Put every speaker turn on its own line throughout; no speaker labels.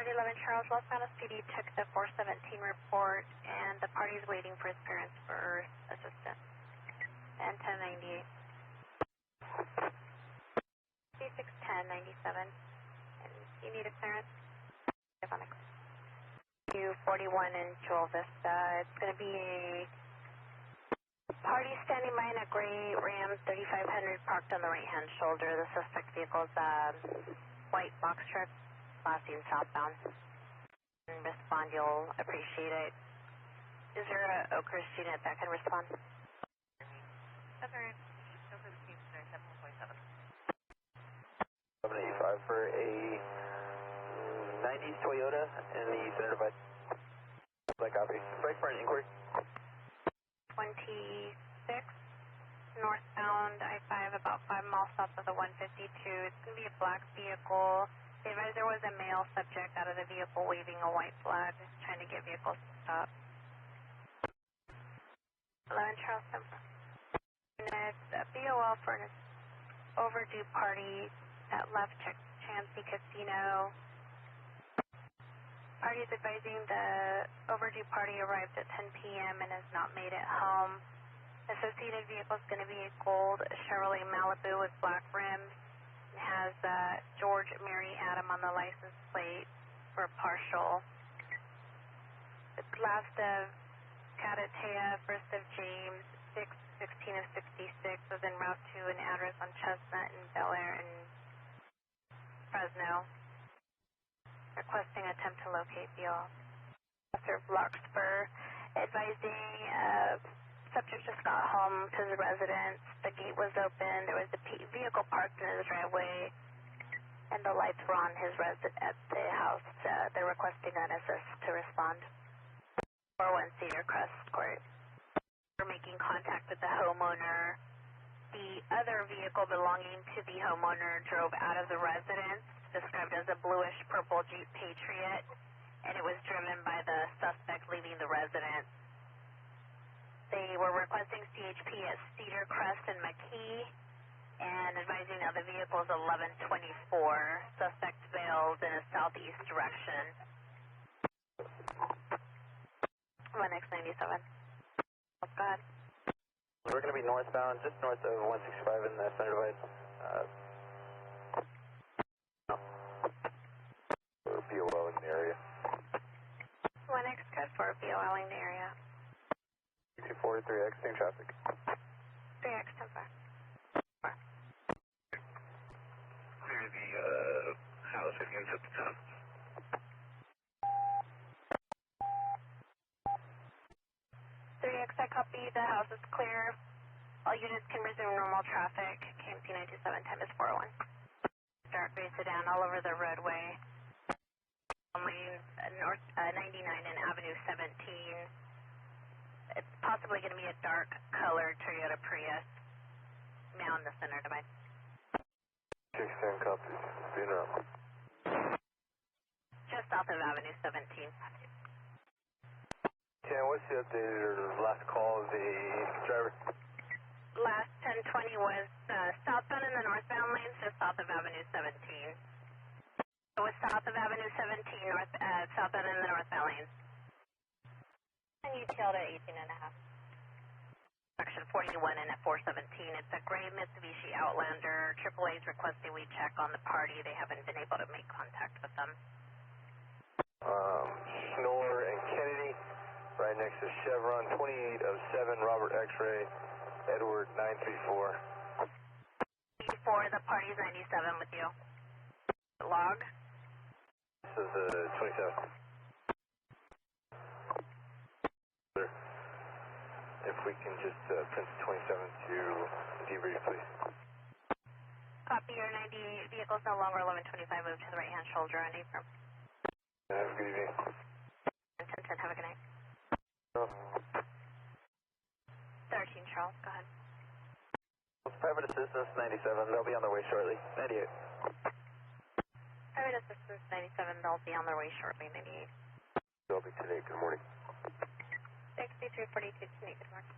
Party 11 Charles, Los Banos PD took the 417 report, and the party's waiting for his parents for assistance. And 1098. C61097. And you need a clearance? Q41 in Joel Vista. It's going to be a party standing by in a gray Ram 3500 parked on the right-hand shoulder. The suspect vehicle's white box truck, passing southbound. And respond, you'll appreciate it. Is there a Oakhurst unit that can respond?
785 for a 90s Toyota in the center divide. Black copy. Break for an inquiry.
26 northbound I-5, about 5 miles south of the 152. It's going to be a black vehicle. They advised there was a male subject out of the vehicle waving a white flag, trying to get vehicles to stop. 11 Charleston. Units, BOL for an overdue party at left Chansey Casino. Party is advising the overdue party arrived at 10 p.m. and has not made it home. Associated vehicle is going to be a gold Chevrolet Malibu with black rims. It has George Mary Adam on the license plate for partial. It's last of Catatea, first of James, 6/16 of 66 was en route to an address on Chestnut and Bel Air in Fresno. Requesting attempt to locate BOL. Officer Larkspur advising subject just got home to the residence. The gate was open. There was a vehicle parked in his driveway, and the lights were on his at the house. They're requesting an assist to respond. 41 Cedar Crest Court. We're making contact with the homeowner. The other vehicle belonging to the homeowner drove out of the residence, described as a bluish-purple Jeep Patriot, and it was driven by the suspect leaving the residence. They were requesting CHP at Cedar Crest and McKee, and advising now the vehicle is 1124. Suspect veiled in a southeast direction. 1X97. Go ahead.
We're going to be northbound, just north of 165 in the center divide. BOL in the area.
1X code for BOL in the area.
243 exiting traffic.
3X 10-4.
Clear the house if you can set the top.
3X, I copy. The house is clear. All units can resume normal traffic. KMC 927, time is 401. Dark gray sedan all over the roadway. Lanes north 99 and Avenue 17. It's possibly going to be a dark colored Toyota Prius. Now in the center divide.
610 copies. Being up.
Just south of Avenue 17.
Ken, what's the update or last call of the driver?
Last 1020 was southbound in the northbound lanes, just south of Avenue 17. It was south of Avenue 17, southbound in the northbound lanes. And you tailed at 18.5. Section 41 and at 417. It's a gray Mitsubishi Outlander. AAA's requesting we check on the party. They haven't been able to make contact with them.
Schnoller and Kennedy, right next to Chevron, 28 of 7, Robert X-ray, Edward 934.
84, the party's 97 with you. Log.
This is 27. If we can just print 27 to debrief, please.
Copy, your 90 vehicle's no longer 1125, move to the right-hand shoulder on apron.
Have a good evening.
1010, have a good night.
No.
13 Charles, go ahead.
Private assistance 97, they'll be on their way shortly. 98.
Private assistance 97, they'll be on their way shortly. 98.
They'll be today, good morning.
6342 today, good morning.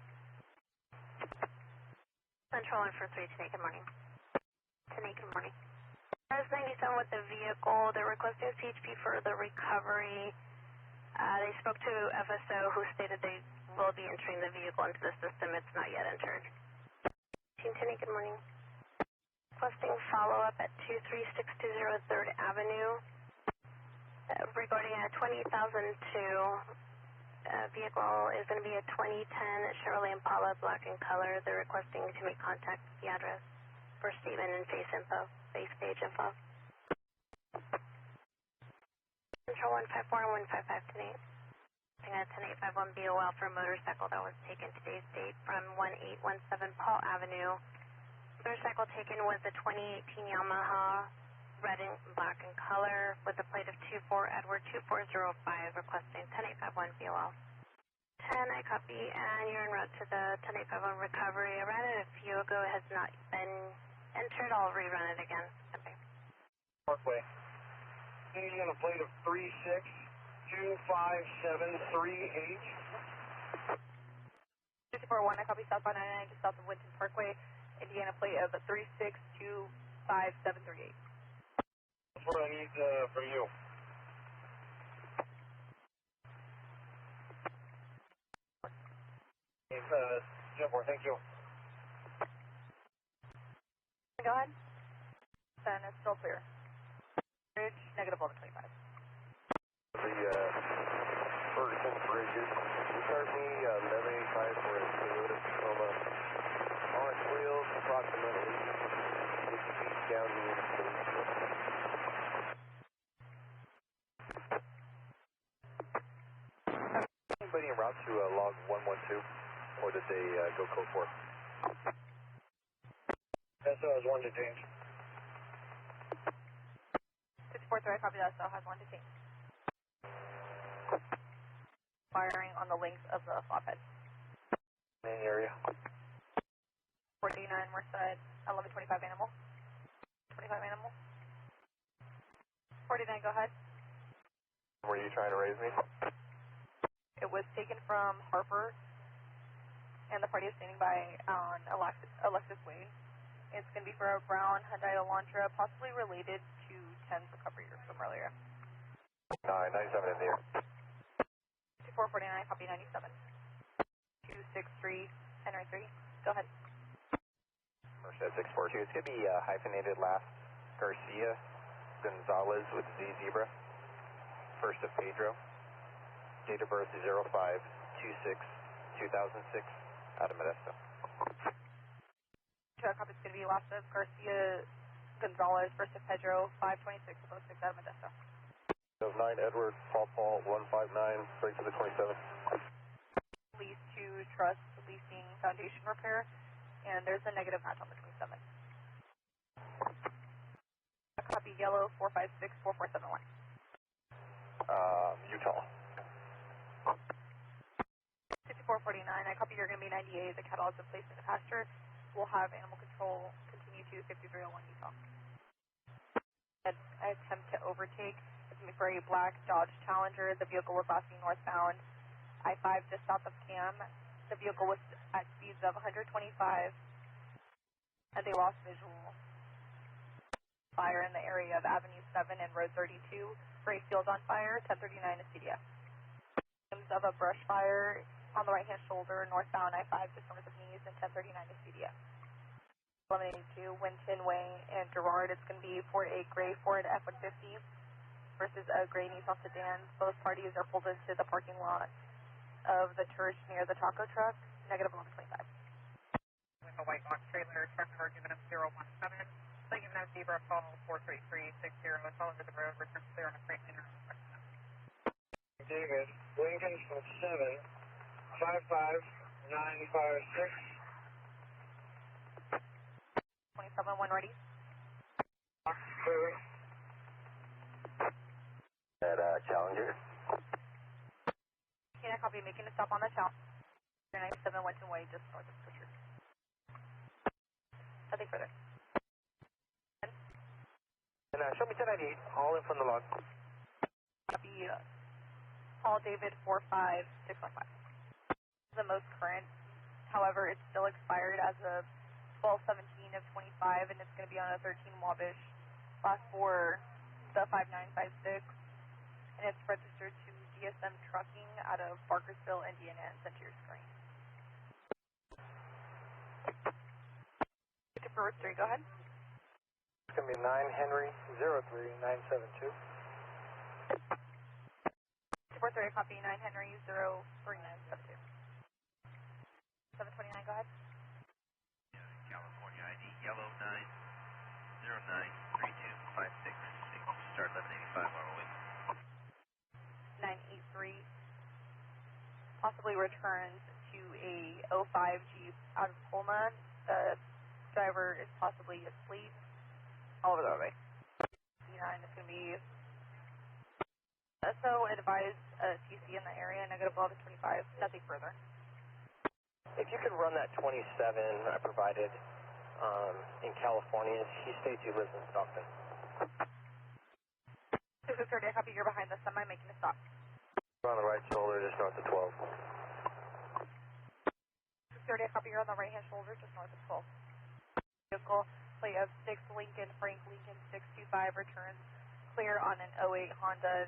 Controller for 3 today, good morning. Today, good morning. US 97 with the vehicle. They're requesting CHP for the recovery. They spoke to FSO, who stated they will be entering the vehicle into the system. It's not yet entered. Team Tenny, good morning. Requesting follow-up at 23620 3rd Avenue regarding a 20,002 vehicle. Is going to be a 2010 Chevrolet Impala, black in color. They're requesting to make contact with the address for Steven and face info, base page info. Control 154 and 155 tonight. At 10851 BOL for a motorcycle that was taken today's date from 1817 Paul Avenue. Motorcycle taken was a 2018 Yamaha, red and black in color, with a plate of 24 Edward 2405, requesting 10851 BOL. 10, I copy, and you're en route to the 10851 recovery. I ran it a few ago, it has not been entered. I'll rerun it again. Okay.
Parkway. Indian, a plate of 3625738.
241, I copy southbound 99 just south of Winton Parkway, Indiana plate of 3625738.
That's what I need from you. Jumper, thank you.
Go ahead. Then it's still clear. Bridge, negative 1125.
The Ferguson bridges. You start me 1185 for a Toyota Tacoma. On wheels, approximately 60 feet down the interstate. Anybody en route to log 112, or did they go code 4? SO has one detained.
643, I copy that, so has one detained. Firing on the length of the flatbed.
Main area.
49 Merced, 1125 animal. 25 animal. 49, go ahead.
Were you trying to raise me?
It was taken from Harper, and the party is standing by on Alexis Way. It's going to be for a brown Hyundai Elantra, possibly related to 10's recovery from earlier.
97 in the air.
2449, copy 97. 263, Henry 3. Go ahead.
Merced 642. It's going to be hyphenated last. Garcia Gonzalez with Z Zebra. First of Pedro. Date of birth is 05-26-2006 out of Modesto.
Copy, it's going to be last of Garcia Gonzalez, first of Pedro, 526-06 out of Modesto.
9 Edward, Paul 159, break to the 27.
Lease to Trust Leasing Foundation Repair, and there's a negative match on the 27. Copy yellow 456-4471.
Utah.
6449, I copy you're going to be 98, the cattle has been placed in the pasture. We'll have animal control continue to 5301 Utah. I attempt to overtake. It's going to be for a black Dodge Challenger. The vehicle was last seen northbound I-5 just south of Cam. The vehicle was at speeds of 125, and they lost visual. Fire in the area of Avenue 7 and Road 32. Gray field on fire, 1039 is CDF. Of a brush fire on the right-hand shoulder, northbound I-5 just north of Knees, and 1039 is CDF. Eliminating to Winton Way and Gerard. It's going to be Ford 8 Gray Ford F-150 versus a gray Nissan sedan. Both parties are pulled into the parking lot of the church near the taco truck, negative 1125.
With a white box trailer, truck number given up 017, so given up Zebra, call 43360, it's all over the road, return clear on a freight liner.
David, Lincoln from 7, 55956.
27-1 ready.
Clear. That Challenger.
Can I copy making a stop on the Challenger? 97 Winton Way, just north of the church. Nothing further.
And show me 1098, all in from the log.
Copy. Paul David 45615. The most current, however, it's still expired as of 12/17 of 25, and it's going to be on a 13 Wabash last 4, the 5956, and it's registered to DSM Trucking out of Barkersville, Indiana, and sent to your screen. For 3, go ahead.
It's going to be 9 Henry 03972.
430, copy 9 Henry 03972. 729, go ahead.
California ID, yellow 9093256. Start 1185 on the way.
983 possibly returns to a 05 Jeep out of Colma. The driver is possibly asleep. All over the roadway. 9 is going to be so advise TC in the area, negative 11 to 25, nothing further.
If you could run that 27 I provided in California, he states he lives in Stockton.
630, I copy, you're behind the semi, making a stop.
We're on the right shoulder, just north of 12.
630, I copy, you're on the right-hand shoulder, just north of 12. Vehicle, plate of 6 Lincoln, Frank Lincoln 625, returns clear on an 08 Honda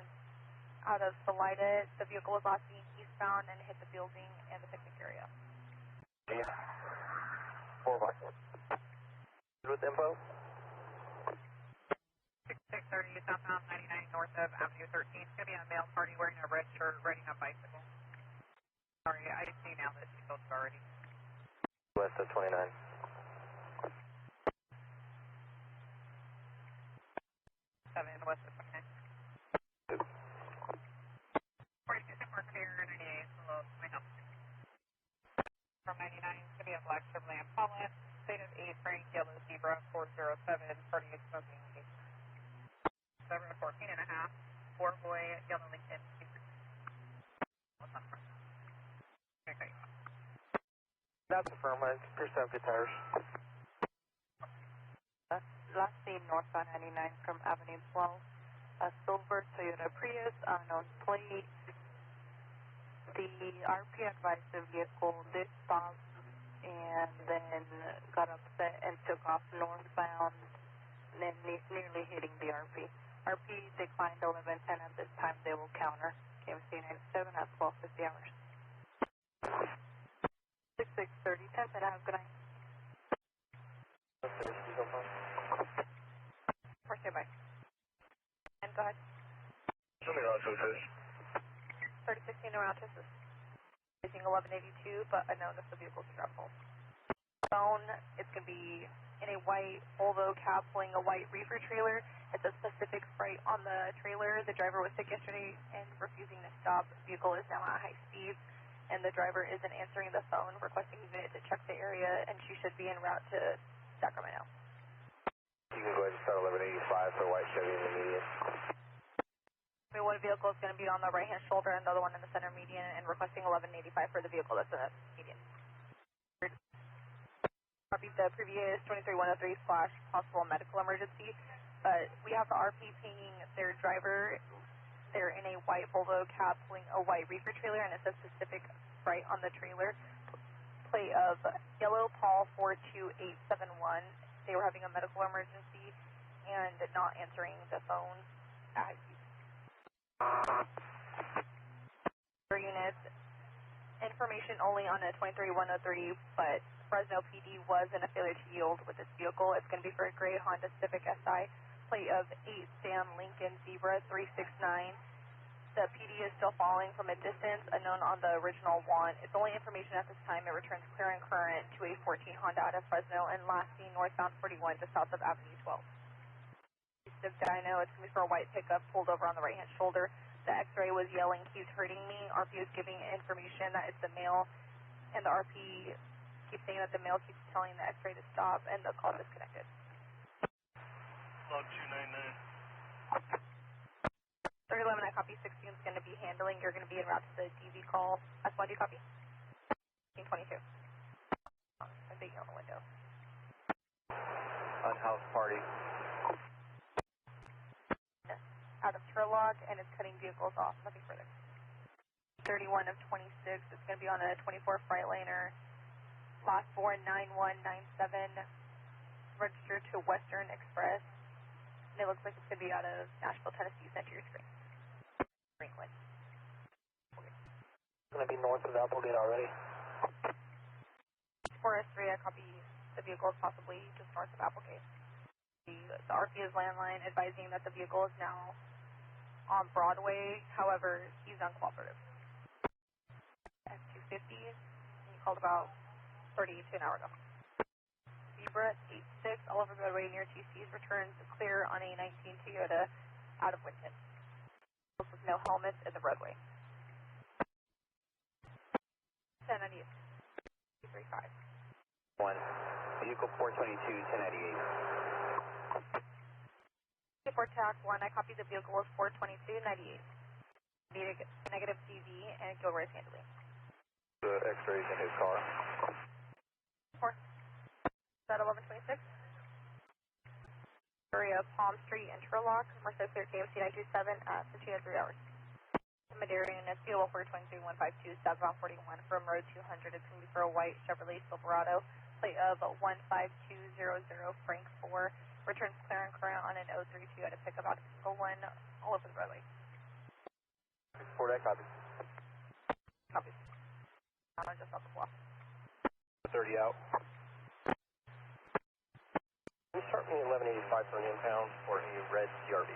out of Salida. The vehicle was last seen eastbound and hit the building and the picnic area.
Yeah. 4 by 4. With info?
630 southbound 99 north of Avenue 13. It's going to be a male party wearing a red shirt riding a bicycle. Sorry, I see now that she told you already.
West of 29.
7 west of 29. 42 Mark here, 98 below my house. From 99, it's going to be a black Chevrolet Impala, state of 8 Frank, yellow zebra, 407, party is smoking. 7 to 14 and a half, 4 boy, yellow Lincoln, 2. What's on front? Okay.
That's affirmative. First have good tires.
Last seen northbound 99 from Avenue 12. A silver Toyota Prius, unknown plate. The RP advised the vehicle did stop and then got upset and took off northbound, and then nearly hitting the RP. RP declined 1110 at this time. They will counter. KMC 97 at 1250 hours. 6630, 10 and have a good night. First bye. And go ahead. 3016 around Texas. Facing 1182, but unknown if the vehicle's travel. Phone, it's going to be in a white Volvo cab pulling a white reefer trailer. It's a specific sprite on the trailer. The driver was sick yesterday and refusing to stop. The vehicle is now at high speed, and the driver isn't answering the phone, requesting a unit to check the area, and she should be en route to Sacramento.
You can go ahead and start 1185 for white Chevy in the median.
One vehicle is going to be on the right-hand shoulder and the other one in the center median, and requesting 1185 for the vehicle that's in the median. Copy the previous 23103 / possible medical emergency, but we have the RP pinging their driver. They're in a white Volvo cab pulling a white reefer trailer, and it says specific sprite on the trailer. Plate of yellow Paul 42871. They were having a medical emergency and not answering the phone as units. Information only on a 23103, but Fresno PD was in a failure to yield with this vehicle. It's going to be for a gray Honda Civic SI, plate of 8 Sam Lincoln Zebra 369. The PD is still following from a distance, unknown on the original one. It's only information at this time. It returns clear and current to a 14 Honda out of Fresno and last seen northbound 41 just south of Avenue 12. The dyno, it's going to be for a white pickup pulled over on the right-hand shoulder. The X-ray was yelling, "He's hurting me." RP is giving information that it's the male, and the RP keeps saying that the male keeps telling the X-ray to stop, and the call disconnected.
Log 299.
3011, I copy. 16 is going to be handling. You're going to be en route to the DV call. S1, do you copy? 1622. I'm being on the window.
Unhoused party.
Out of Turlock, and it's cutting vehicles off. Nothing further. 31 of 26. It's going to be on a 24 Freightliner. Last 49197. Registered to Western Express. And it looks like it's going to be out of Nashville, Tennessee, sent to your screen. Franklin.
It's going to be north of Applegate already.
4S3, I copy the vehicle is possibly just north of Applegate. The RP is landline advising that the vehicle is now on Broadway, however, he's uncooperative. S250, you called about 30 to an hour ago. Zebra 86, all over the roadway near TC's, returns clear on a 19 Toyota out of Winton. With no helmets in the roadway. 10 on you. 235.
1, vehicle 422, 1098.
For TAC 1, I copy the vehicle was 42298. Negative CV and Gilroy's handling.
The X-rays in his car.
4. Is that 1126? Area Palm Street, Interlock, Merced clear KMC 927 at 3 hours. Madera units, fuel 423 152 southbound 41 from road 200. It's going to be for a white Chevrolet Silverado, plate of 15200 Frank 4. Returns clear and current on an 032 at a pickup out of single one, all over the roadway.
4, that copy.
Copy. I'm just off the block.
30 out. Can you start me 1185 for an impound for a red CRV?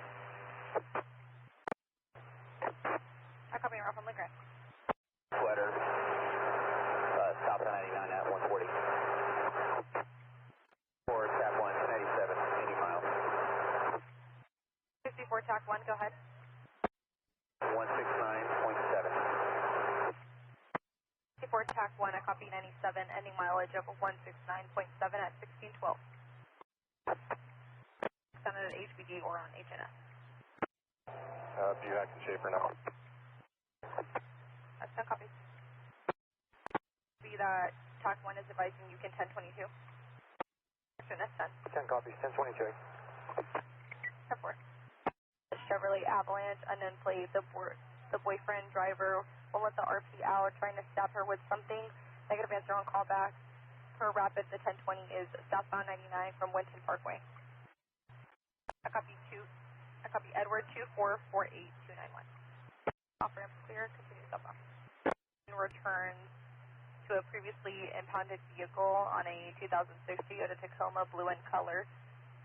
I copy around from Legrand.
Sweater, south of 99 at 140. For TAC 1, 1087, 80 miles.
54 TAC 1, go ahead.
169.7.
54 TAC 1, I copy 97, ending mileage of 169.7 at 1612. Send it at HBD or on HNS.
Buhack and Schaefer now.
That's 10 copies. Be that TAC 1 is advising you can 1022. That's 10.
10 copies, 1022.
10-4. The Chevrolet Avalanche, unknown plate, the boyfriend driver will let the RP out, trying to stab her with something. Negative answer on callback. Her rapid, the 1020 is southbound 99 from Winton Parkway. I copy Edward 2448291. Off ramp clear, continue southbound. And returns to a previously impounded vehicle on a 2006 Toyota Tacoma, blue in color.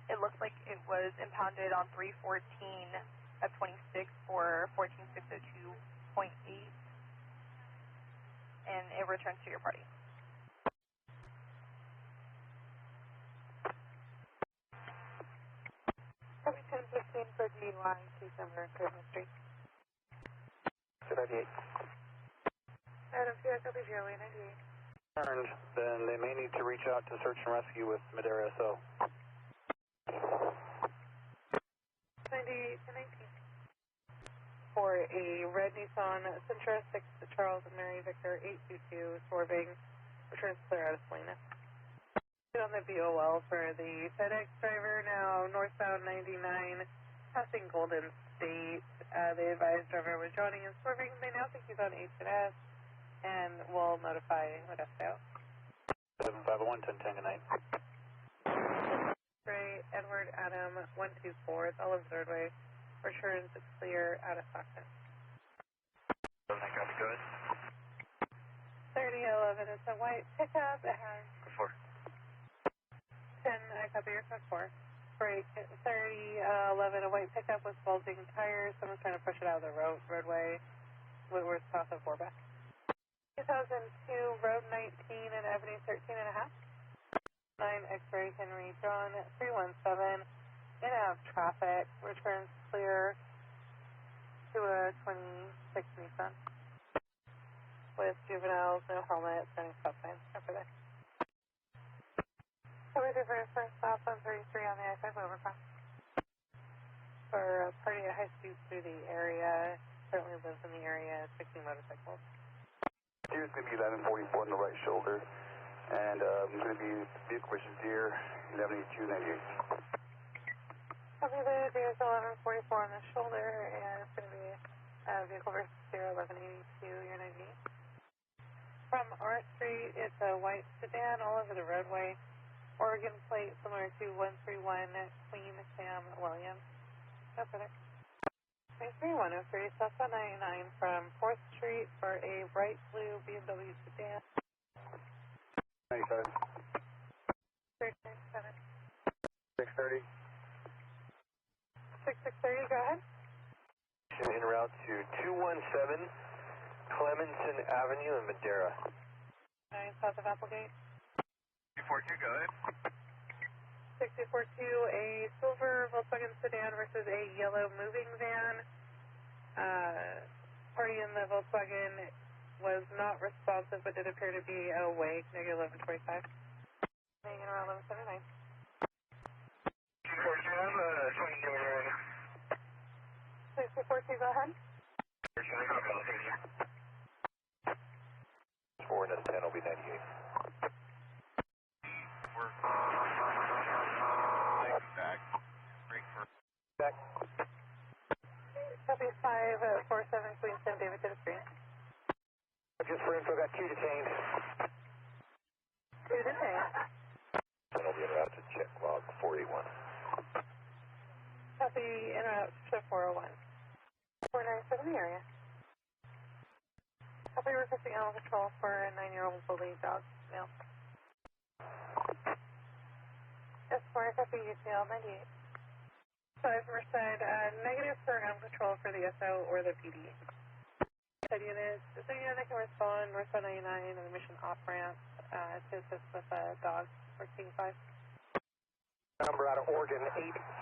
It looks like it was impounded on 314 of 26 for 14602.8, and it returns to your party.
Copy 1015 for DUI, 2 Summer, Christmas Street.
298.
Adam 2, I copy 098.
Turned, then they may need to reach out to search and rescue with Madera SO.
98 to 19. For a red Nissan Sentra 6 Charles and Mary Victor 822 swerving, returns clear out of Selena. On the VOL for the FedEx driver, now northbound 99, passing Golden State. The advised driver was joining and swerving. They now think he's on H&S and will notify Modesto.
7501, 1010, good night.
Ray, Edward, Adam, 124, it's all over the roadway. Returns clear out of Stockton.
Go ahead.
3011, it's a white pickup. It has 10, I copy your code 4. Break 3011, a white pickup with bulging tires. Someone's trying to push it out of the roadway. We're south of Warback. 2002, Road 19 and Avenue 13.5. 9 X-ray Henry John 317. In and out of traffic. Returns clear to a 26 Nissan. With juveniles, no helmet, sending stop signs. Over there. Cover the first stop on 33 on the I-5 overpass. For a party at high speed through the area, certainly lives in the area, 16 motorcycles.
Here's going to be 1144 on the right shoulder, and going to be vehicle versus deer, 118298.
Copy the deer's 1144 on the shoulder, and it's going to be vehicle versus deer, 1182, you're 98. From R Street, it's a white sedan all over the roadway.
Oregon plate similar to 131 Queen Sam Williams. That's it. 3103, Southbound 99 from 4th Street for a bright blue BMW sedan.
97.
397.
630.
6630, go ahead.
En route to 217 Clemenson Avenue in Madera.
9 south of Applegate.
242, go ahead.
6042, a silver Volkswagen sedan versus a yellow moving van. Party in the Volkswagen was not responsive but did appear to be awake. Negative 1125. Hanging around 1179. 6042, go ahead.
4 and 10 will be 98.
Back. Break for.
Back.
Copy 547 Queen Sam David to the screen.
Just for info, got 2 detained.
2 detained.
Then will be en route to check log 481.
Copy interrupt to 401. 497 in the area. Copy requesting animal control for a 9-year-old bully dog, male. S4, copy UCL 98. 5 Merced, negative for animal control for the SO or the PD. Said unit, is there a unit that can respond northbound 99 on the mission off ramp to assist with a dog for King 5?
Number out of Oregon,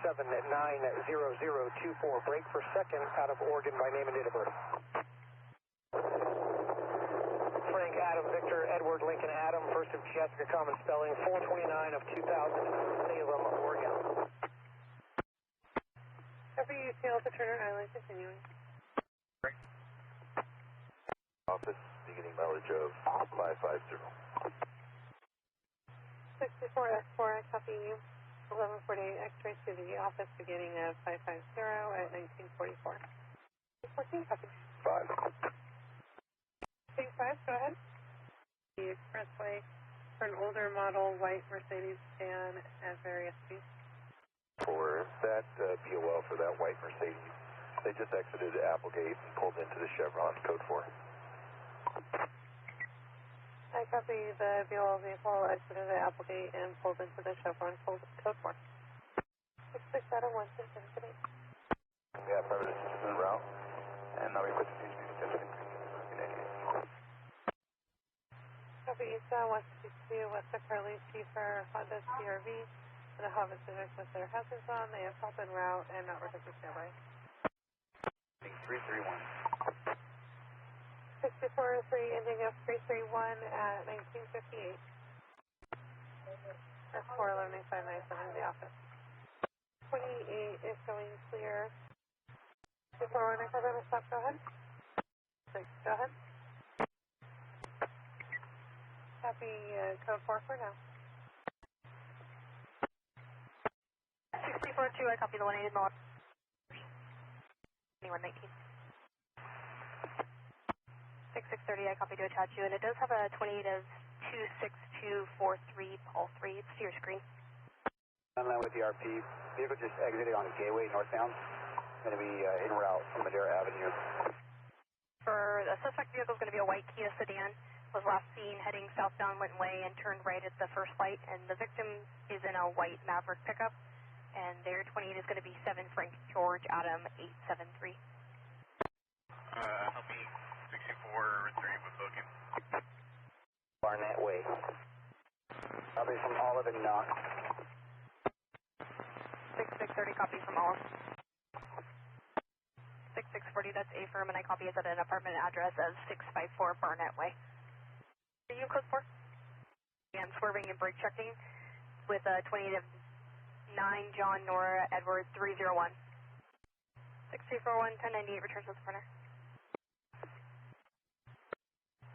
8790024. Break for second out of Oregon by name and date of birth. Frank Adam Victor Edward Lincoln Adam, first of Jessica common spelling, 429 of 2000, Salem, Oregon.
Copy UCL to Turner Island, continuing.
Office, beginning mileage of 550.
64 S4, copy 1148 X-ray to the office beginning of 550 at 1944. 14, copy.
5.
King 5, go ahead. The expressway for an older model white Mercedes sedan at various speeds.
For that POL for that white Mercedes, they just exited Applegate and pulled into the Chevron, code 4.
I copy the BOL vehicle exited at Applegate and pulled into the Chevron, code 4. 66 out of 1, 6, 7, 8.
Yeah, private assistance en route, and now we put the speed attention in 88.
Copy East 162 West of Curly, Chieffer, Honda CRV, and a Honda Civic with their hazards on. They have help en route and not requested standby.
331.
6403 ending up 331 at 1958. That's 411.597 in the office. 28 is showing clear. 241, I call them a stop, go ahead. 6, go ahead. Copy code 4 for now.
64-2, I copy the 180 north. 2119. 6630, I copy to attach you, and it does have a 28 of 26243, Paul 3. It's to your screen.
I'm now with the RP. Vehicle just exited on Gateway northbound. Going to be en route from Madera Avenue.
For the suspect vehicle is going to be a white Kia sedan. Was last seen heading southbound Linton Way and turned right at the first light. And the victim is in a white Maverick pickup. And their 28 is going to be 7 Frank George Adam 873.
Help me 64 30 with booking.
Barnett Way. I'll be from Olive and Knox.
6630, copy from Olive. 6640, that's A firm, and I copy it at an apartment address of 654 Barnett Way. Are you code 4? I'm swerving and brake checking with a 28 of 9 John Nora Edward 301. 6341, 1098, returns to the printer.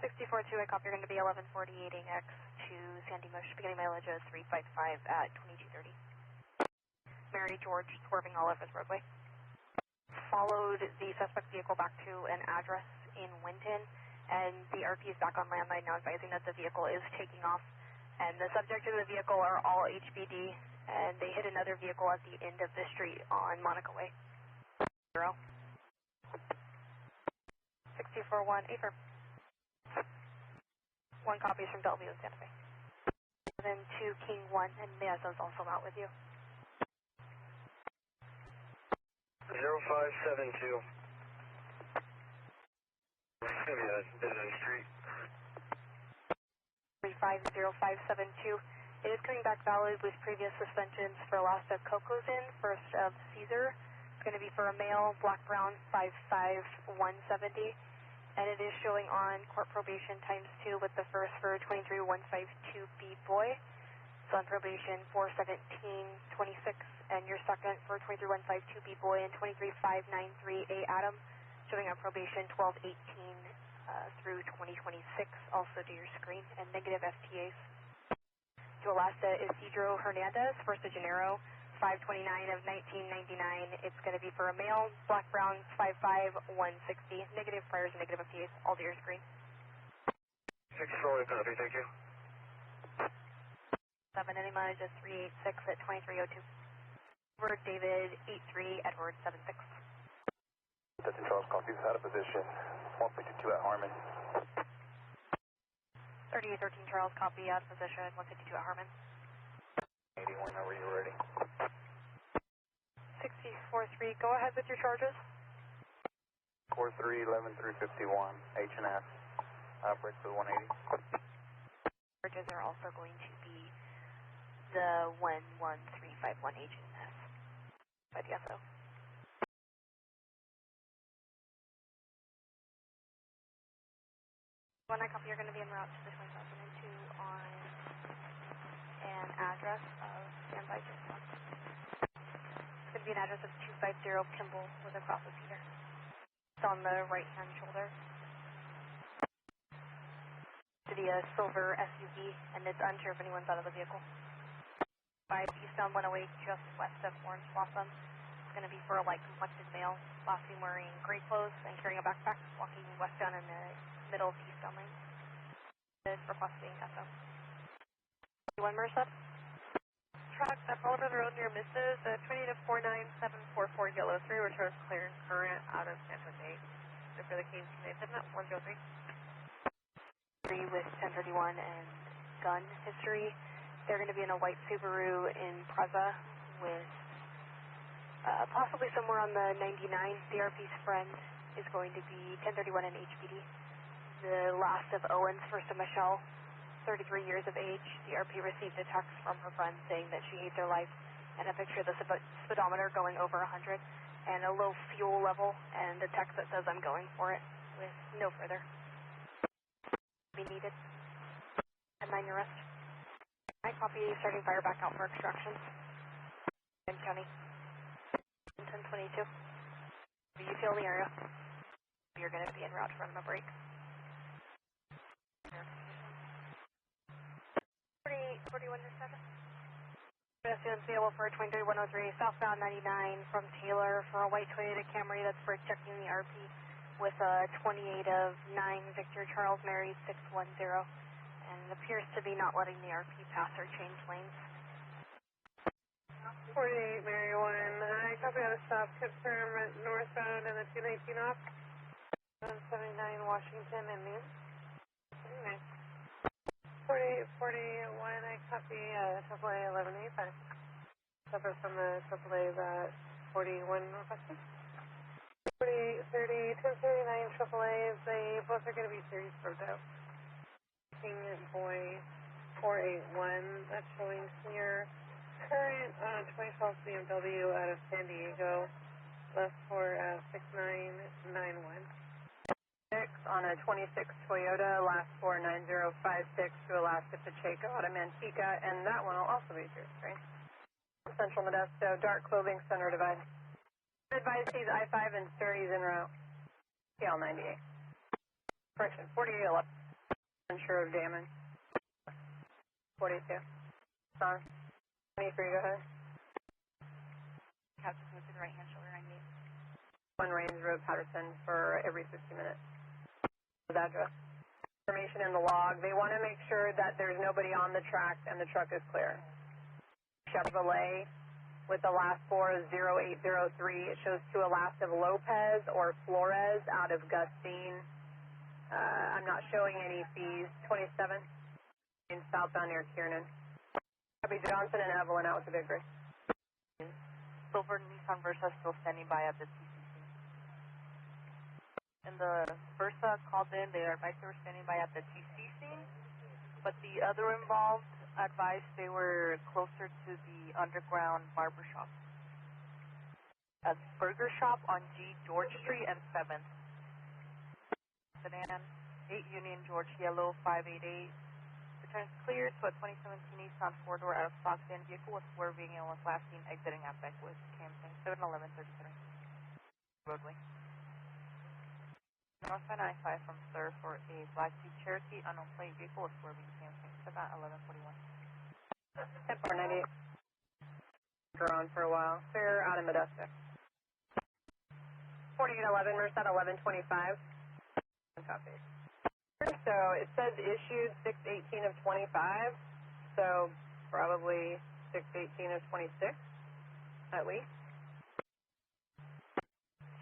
64-2, I copy, you're going to be 1148 X to Sandy Mush, beginning mileage of 355 at 2230. Mary George, swerving all over the roadway. Followed the suspect vehicle back to an address in Winton, and the RP is back on landline now advising that the vehicle is taking off And the subject of the vehicle are all HPD, and they hit another vehicle at the end of the street on Monica Way. 0. 641, affirm. 1 copies from Bellevue and Santa Fe. Then 2 King 1, and Meazo's also out with you.
0572. Street.
350572. It is coming back valid with previous suspensions for last of Coco's in, first of Caesar. It's going to be for a male, black brown, 55170. And it is showing on court probation ×2 with the first for 23152B boy. So on probation 41726, and your second for 23152B boy and 23593A Adam, showing on probation 1218 through 2026, also to your screen, and negative FTAs. To Alaska Isidro Hernandez, 1st of Janeiro, 529 of 1999. It's going to be for a male, black brown, 55160, negative priors and negative FTAs, all to your screen.
64, copy, thank you.
7, any mileage is 386 at 2302. Over David 83, Edward 76.
That's Charles, copies out of position, 152 at Harmon.
3813 Charles, copy out of position, 152 at Harmon.
81, whenever you're ready.
643, go ahead with your charges.
Core 3, 11 through 51, H&S, break to 180.
Charges are also going to be the 11351 H&S by the SO. When I copy, you're going to be en route to the 2002 on an address of standby just one. It's going to be an address of 250 Kimball with a cross of Peter. It's on the right-hand shoulder. To the silver SUV, and it's unsure if anyone's out of the vehicle. 5 Eastbound 108, just west of Orange Blossom. It's going to be for a light complected male, last seen wearing gray clothes and carrying a backpack, walking westbound in the middle of the eastbound lane. Is requesting SO. 1 Merced.
Track that followed on the road near Mrs. 20 to 49744 Yellow 3, return clear and current out of San Jose. So for the case, they said that 103.
3 with 1031 and gun history. They're going to be in a white Subaru in Preza with possibly somewhere on the 99. The RP's friend is going to be 1031 and HPD. The last of Owens, first of Michelle, 33 years of age. The RP received a text from her friend saying that she hates her life, and a picture of the speedometer going over 100, and a low fuel level, and a text that says I'm going for it, with no further. Be needed. And 9 arrest. I copy starting fire back out for extractions. In County. 1022. You feel the area. You're going to be en route to run them a break. 41 to 7. Unstable for 23103, southbound 99 from Taylor for a white Toyota Camry that's brake checking the RP with a 28 of 9 Victor Charles Mary 610, and it appears to be not letting the RP pass or change lanes.
48 Mary 1, I copy out of stop, confirm northbound and the 219 off. 179 Washington and noon. 4841, I copy AAA 1185. Suffer from the AAA that 41 requested. 4830, 1039 AAAs, they both are going to be series probed out. King Boy 481, that's showing clear. Current 2012 BMW out of San Diego, left for 6991. On a 26 Toyota, last 49056 to Alaska Pacheco out of Manteca, and that one will also be through screen. Central Modesto, dark clothing center divide. Advise he's I-5 and stir, he's en route. CL 98. Correction, 48 left. Unsure of damage. 42. Star. 23, go ahead.
Captain with the right hand shoulder 98.
1 Range Road, Patterson for every 50 minutes. Address.
information in the log. They want to make sure that there's nobody on the track and the truck is clear. Chevrolet with the last four is 0803. It shows to a last of Lopez or Flores out of Gustine. I'm not showing any fees. 27 in southbound near Kiernan. Copy Johnson and Evelyn out with the Victory.
Silver Nissan Versa still standing by at the TCC. And the Versa called in, they advised they were standing by at the TCC, but the other involved advised they were closer to the underground barber shop. A burger shop on G George Street and 7th. Sedan, 8 Union George Yellow 588. Returns clear to a 2017 Nissan 4-door out of Stockton. Vehicle was swerving and was last seen exiting at Beckwith Camping 71133. Roadway. Northbound I-5 from Sir for a black Jeep Cherokee unknown plate. Vehicle was swerving Camping 71141.
10-498. We're on for a while. Fair out of Modesto. 4811, Merced 1125. Copy. So it says issued 6/18 of 25, so probably 6/18 of 26 at least.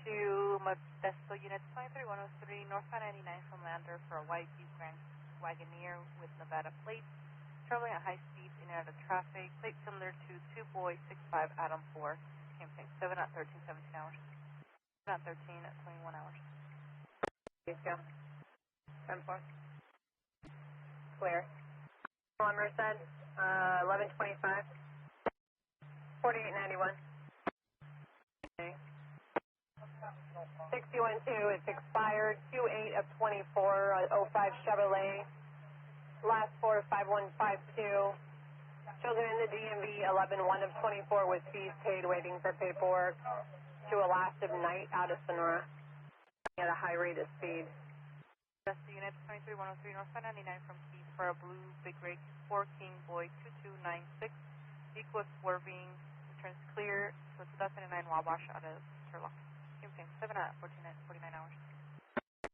To Modesto Unit 23103, northbound 99 from Lander for a white Jeep Grand Wagoneer with Nevada plates, traveling at high speeds in and out of traffic, plate similar to 2 Boy 65 Adam 4, Camping 7 at 13, 17 hours. 7 at 13 at 21 hours.
Yes, yeah. 10-4. Clear. On Merced, 1125. 4891. Okay. 612, it's expired. 28 of 24, 05 Chevrolet. Last four, 5152. Children in the DMV, 11-1 of 24 with fees paid, waiting for paperwork. To a last of night out of Sonora. At a high rate of speed.
That's the Unit 23103, northbound 99 from Keys for a blue Big Rig 4 King Boy 2296. Vehicle was swerving, returns clear, so 2009 Wabash out of Turlock. Camping 7 at 49 hours.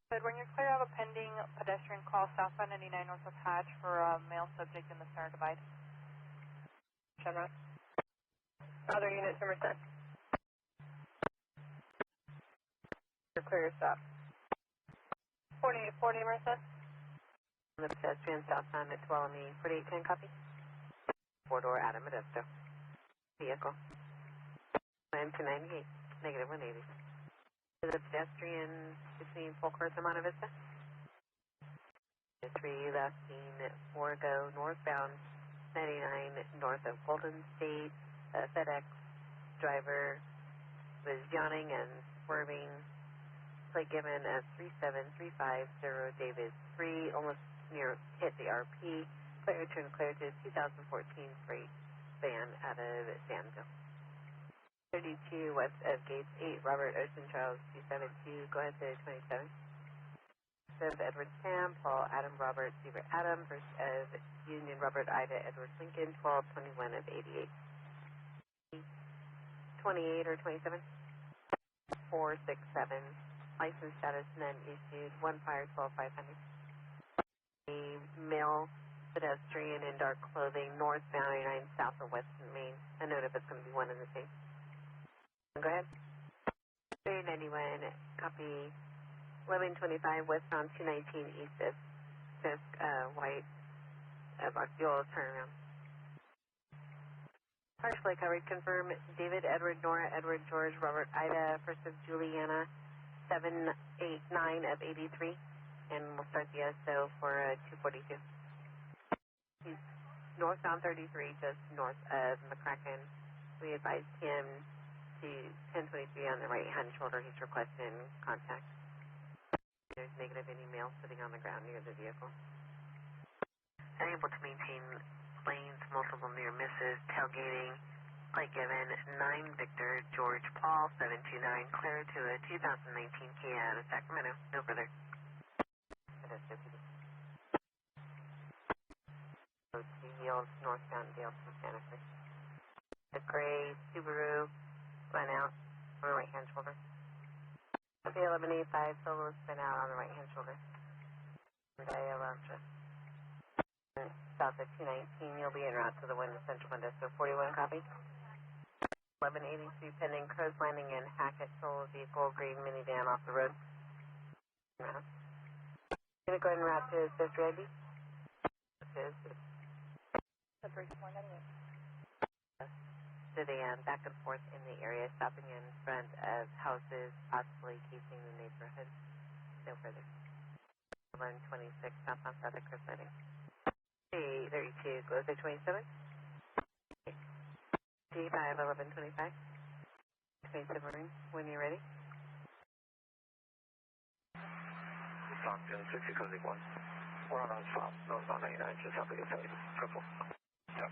But when you're clear, I have a pending pedestrian call southbound 99 north of Hatch for a male subject in the center divide.
General. Other units from Merced. You're clear, stop. 4840 Merced.
The pedestrian southbound at Tuolumne, 4810 copy. 4-door out of Modesto. Vehicle. I'm 298, negative 180. The pedestrian between Full Course and Monte Vista. 3 left seen 4 go northbound 99 north of Golden State. FedEx driver was yawning and swerving. Plate given as 37350 Davis 3, almost near hit the RP. Plate return clear to 2014 freight van out of Danville. 32 west of Gates 8, Robert Ocean Charles 272, go ahead to 27. Of Edward Sam, Paul Adam Robert Seaver Adam, first of Union Robert Ida Edward Lincoln 1221 of 88. 28 or 27? 467. License status none issued. 1 fire 12500. A male pedestrian in dark clothing northbound 99 south of Western Main. I note if it's going to be one in the same. Go ahead. 391 copy. 1125 westbound 219 east of Fisk White Oxiola turnaround. Partially covered. Confirm David Edward Nora Edward George Robert Ida first of Juliana 789 of 83, and we'll start the SO for 242. He's northbound 33, just north of McCracken. We advised him to 1023 on the right-hand shoulder. He's requesting contact. There's negative any male sitting on the ground near the vehicle. Unable to maintain lanes, multiple near misses, tailgating. Plate given 9 Victor George Paul 729, clear to a 2019 Kia out of Sacramento. No further. Yields northbound Dale from Santa Fe. The gray Subaru spun out on the right hand shoulder. Okay, 1185 solo spin out on the right hand shoulder. South of 219, you'll be en route to the wind of Central Modesto 41, copy. 1182 pending, Cruz landing in Hackett, solo vehicle, green minivan off the road. Route. Gonna go ahead and route to Sister ID. Sedan back and forth in the area, stopping in front of houses, possibly casing the neighborhood. No further. 1126, southbound south of Cruz landing. 32, goes to 27. D5 1125. 27 Maroon, when you're ready.
Stockton, 60 Cozy 1. We're on spot, northbound 99, just south of the site. Triple. Yep.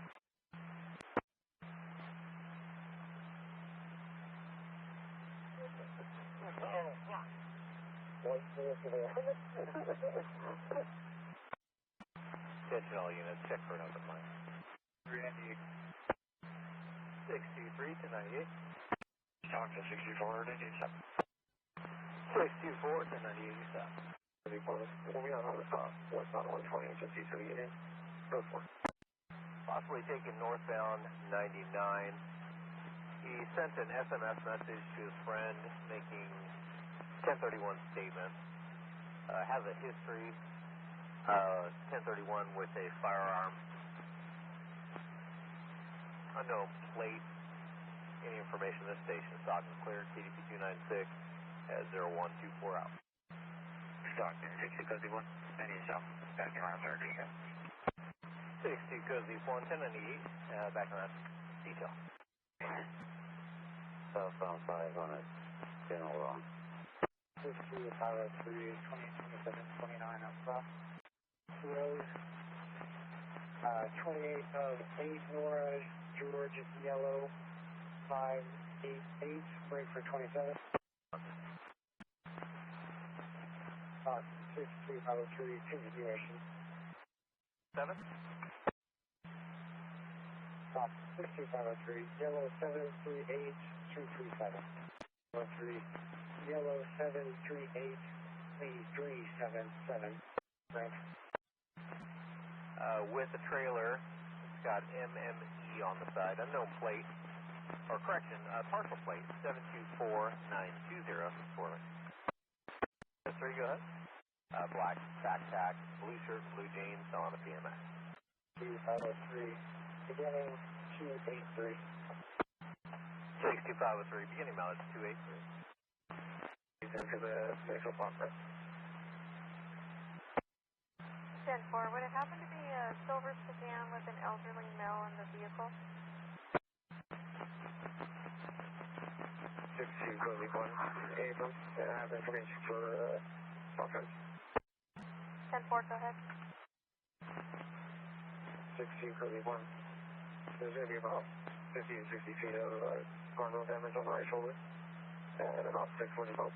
Attention all units, check for an open line. 398. 623 to 98.
Stockton, 64, 97.
624 to 98 stop.
We'll be on the stop, westbound 120, just east of the Union. Go for it.
Possibly taking northbound 99. He sent an SMS message to his friend making 1031 statement. Has a history, 1031 with a firearm. Unknown plate. Any information this station. Stockton clear, TDP 296 at 0124 out.
Stockton, 60 Cozy 1, 90 south, back around 30.
60 Cozy 1, 1098, back on that detail.
Southbound 5 on it, channel wrong.
62, 503, 2027, 29 up top. Road, 28 of 8 Nora, George, yellow, 588, break for 27. 62, 503, continuation.
7?
62, 503, yellow, 738, 337. 3, yellow, 738, 377, break.
With the trailer, it's got MME on the side, unknown plate, or correction, partial plate, 724920, Portland. 3, go ahead. Black backpack, blue shirt, blue jeans, on the PMS.
503, beginning 283.
6503, beginning mileage 283.
He's into the initial pump, right?
10-4, would it happen to be a silver sedan with an elderly male in the vehicle?
62 Cozy 1, Abrams, I have information for Stockton.
10-4, go ahead.
62 Cozy 1, there's going to be about 50 to 60 feet of guardrail damage on the right shoulder, and about 640 bumps.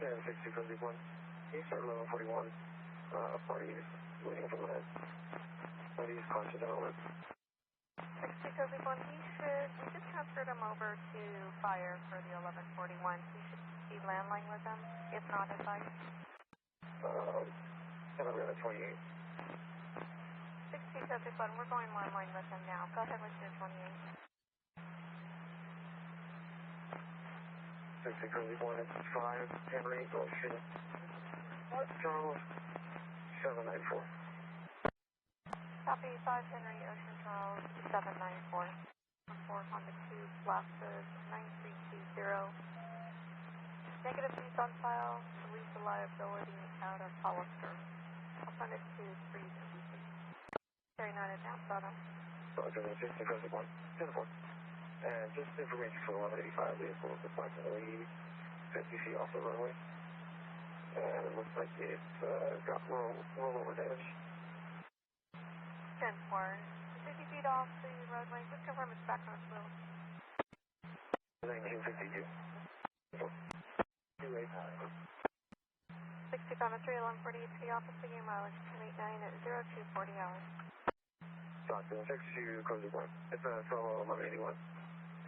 And 62 Cozy 1, east or 1141, parties waiting for the head. Parties conscious gentlemen.
60 Cozy 1, we just transferred him over to fire for the 1141. He should be landline with them, if not advice.
And I'm at 28.
60 Cozy 1, we're going landline with him now. Go ahead with your 28.
60 Cozy 1, it's 5, Henry, Ocean, Charles, 794.
Copy 5 Henry, Ocean Charles, 794. 4 Honda 2, Blasted, 9320. Negative news on file, release the liability out of Hollister. I'll send it to 3 BBC. Carry 9 advance on him.
Roger, 60 Cozy 1, 10-4. And just information for the 1185 vehicle is approximately 50 feet off the runway. And it looks like it's got rollover damage.
10-4. 50 feet off the roadway. Just confirm it's back on its wheels.
1952. 285.
60 Comma 3, 1148 office beginning mileage 289 at 0240 hours.
Stockton, 62 Cozy 1. It's a solo 181.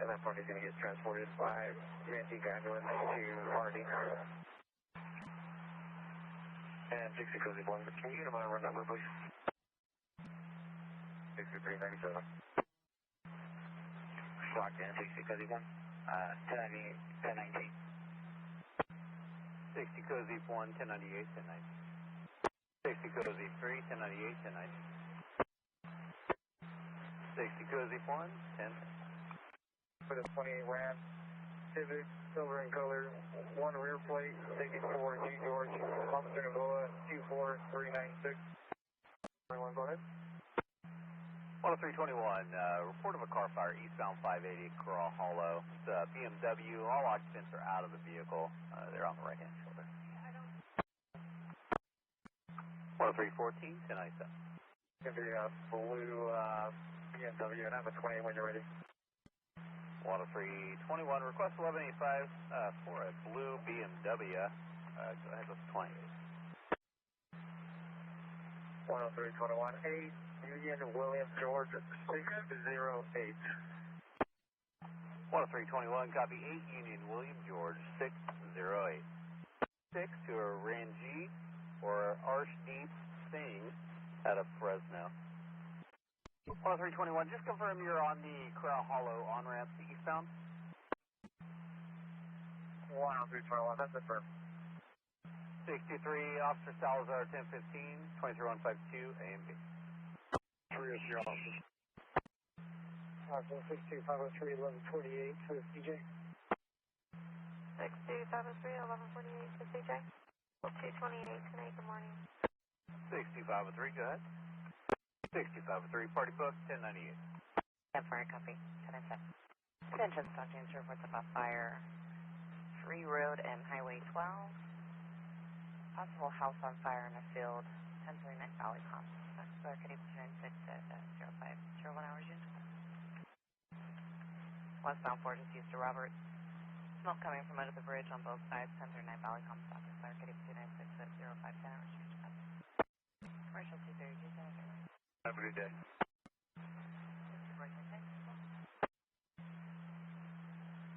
And that party's going to get transported by antique ambulance to Hardy. And 60 Cozy 1, can you get my run number, please? 6397. Stockton, 60 Cozy 1, 1098, 1019.
60 Cozy 1, 1098, 1019. 60 Cozy 3, 1098, 1019. 60 Cozy 1, 10.
For the 28 Ram, Civic, silver in color, one rear plate, ticket for G. George, Officer Novoa, 24396. 21, go ahead.
10321, report of a car fire eastbound 580 Corral Hollow. It's a BMW. All occupants are out of the vehicle. They're on the right hand shoulder. 10314, 1097.
Give me a blue BMW and have a 20 when you're ready.
10321, request 1185 for a blue BMW. Go ahead with 28.
10321, 8, Union William George, 608.
10321, copy 8, Union William George, 608. 6 to a Ranjit or Arshdeep Singh out of Fresno. 10321, just confirm you're on the Corral Hollow on-ramp to eastbound.
10321, that's it, firm.
63, Officer Salazar, 1015, 23152, AMB.
3 is your officer.
Officer 62503 1148 to CJ.
62503 1148 to CJ. 228 tonight, good morning.
6503, go ahead. 6503, party book, 1098.
Fire copy, 1097. Attention, Stockton, reports about fire. Free Road and Highway 12. Possible house on fire in a field, 1039 Valley Comp. Circuit 96 at 0501 hours unit. Westbound 4 just used to Robert. Smoke coming from under the bridge on both sides, 1039 Valley Comp. Circuit 296 at 0510 hours unit. Commercial 232,
Have a good day.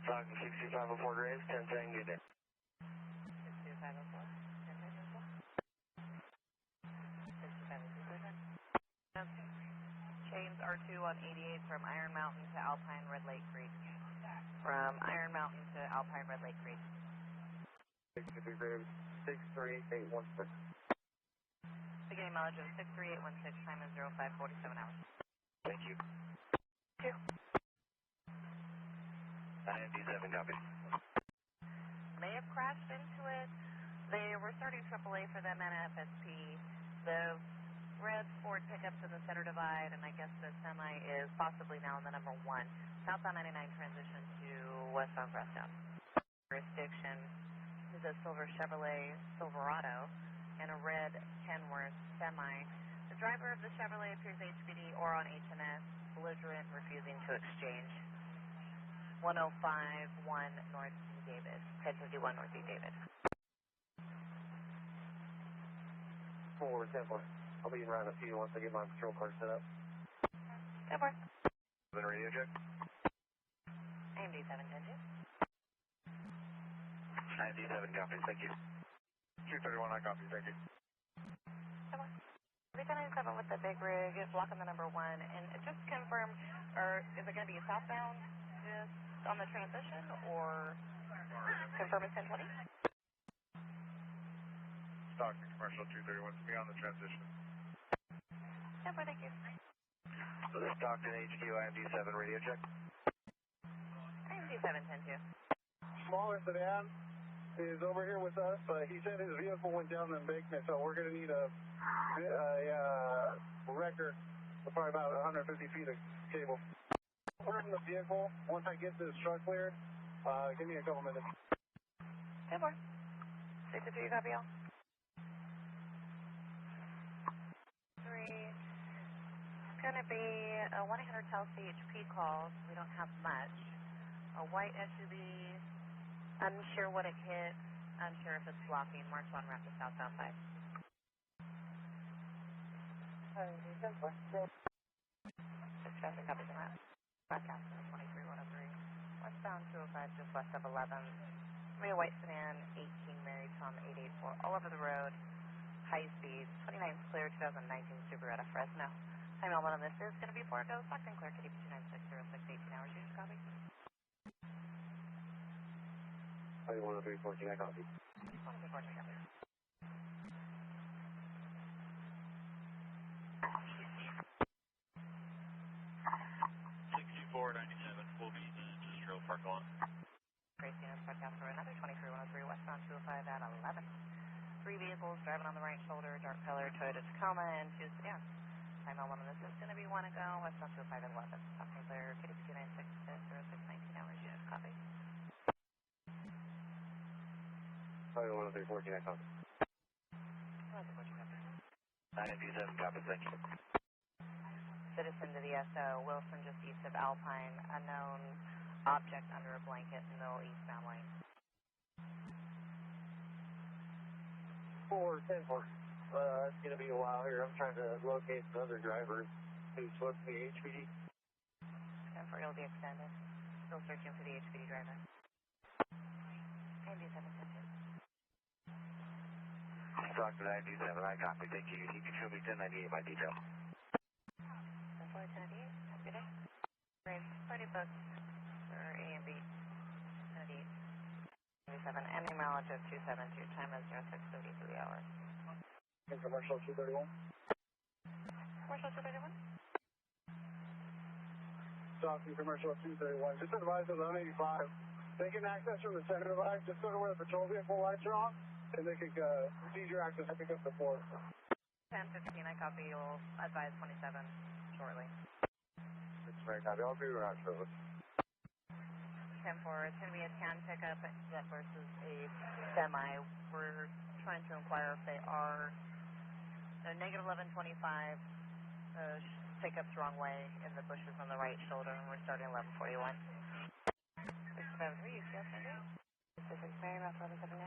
Talking 6504 Graves, 1010, get it.
6504. Chains R2 on 88 from Iron Mountain to Alpine Red Lake Creek. From Iron Mountain to Alpine Red Lake Creek.
63 Graves, 63816.
Beginning mileage of 63816, time is 0547 hours.
Thank you.
2.
IMD7, copy.
May have crashed into it. They were starting AAA for them at FSP. The red Ford pickups in the center divide, and I guess the semi is possibly now in the number 1. Southbound 99 transition to westbound Fresno. Jurisdiction is a silver Chevrolet Silverado and a red Kenworth semi. The driver of the Chevrolet appears HPD or on HNS, belligerent, refusing to exchange. 1051 North E. David, 1051 North E. David.
410. I'll be around a few once I get my patrol car set up.
10 more.
Been a radio check?
AMD 710.
IMD7, copy, thank you. 231, I copy, thank you.
10 more. 397 with the big rig is blocking the number 1, and just confirm, or is it going to be southbound just on the transition, or confirm it's 1020?
Stockton Commercial 231, to be on the transition.
Super, thank you.
So this Stockton HQ IMD7 radio check.
IMD 710.
Smaller sedan is over here with us. He said his vehicle went down the embankment, so we're going to need a record of probably about 150 feet of cable. We're in the vehicle. Once I get this truck cleared, give me a couple minutes.
10 more. 62, copy all. 3. It's going to be a 1-800-TEL CHP call. We don't have much. A white SUV, unsure what it hit, unsure if it's blocking. March on ramp to southbound 5. Just copies on that. Broadcast 23103. Westbound 205, just west of 11. Be a white sedan, 18 Mary Tom 884, all over the road. high speed, 29's clear, 2019 Subaru out of Fresno. Time element on this is going to be 4 go, Stockton clear, KDP 29606, 18 hours, user copy.
10314, I copy.
10314, copy.
6497, we'll be in the Gilroy park lot.
Tracy, park out for another 23103 westbound 205 at 11. 3 vehicles driving on the right shoulder, dark color, Toyota Tacoma and 2 sedans. Time element on this is going to be 1 go, westbound 205 at 11. Stockton clear, KDP 29606, 19 hours, user copy.
10314, I copy.
927, copy, thank you.
Citizen to the SO, Wilson just east of Alpine, unknown object under a blanket, no eastbound lane.
410, it's going to be a while here. I'm trying to locate the other drivers who's supposed to be HPD.
10-4 will be extended. Still searching for the HPD driver. AMD 710.
Stockton 927, I copy, thank you. You can show me 1098 by detail.
10-4, 1098, have a good day. Great, party booked for AMB 1098. 27, ending mileage of 272, time is 0633 hours.
Commercial 231.
Commercial 231.
Stockton Commercial 231. Just advise of 185. They can access from the center of life, just go to where the patrol vehicle lights are on, and they can seize your access and pick up the force.
10-15, I copy. You'll advise 27 shortly.
It's very copy. I'll be around shortly.
10-4, it's going to be a tan pickup versus a semi. We're trying to inquire if they are negative 1125, pickup's wrong way in the bushes on the right shoulder, and we're starting 1141. 653, you see us, Andrew? This is Marymount 1179.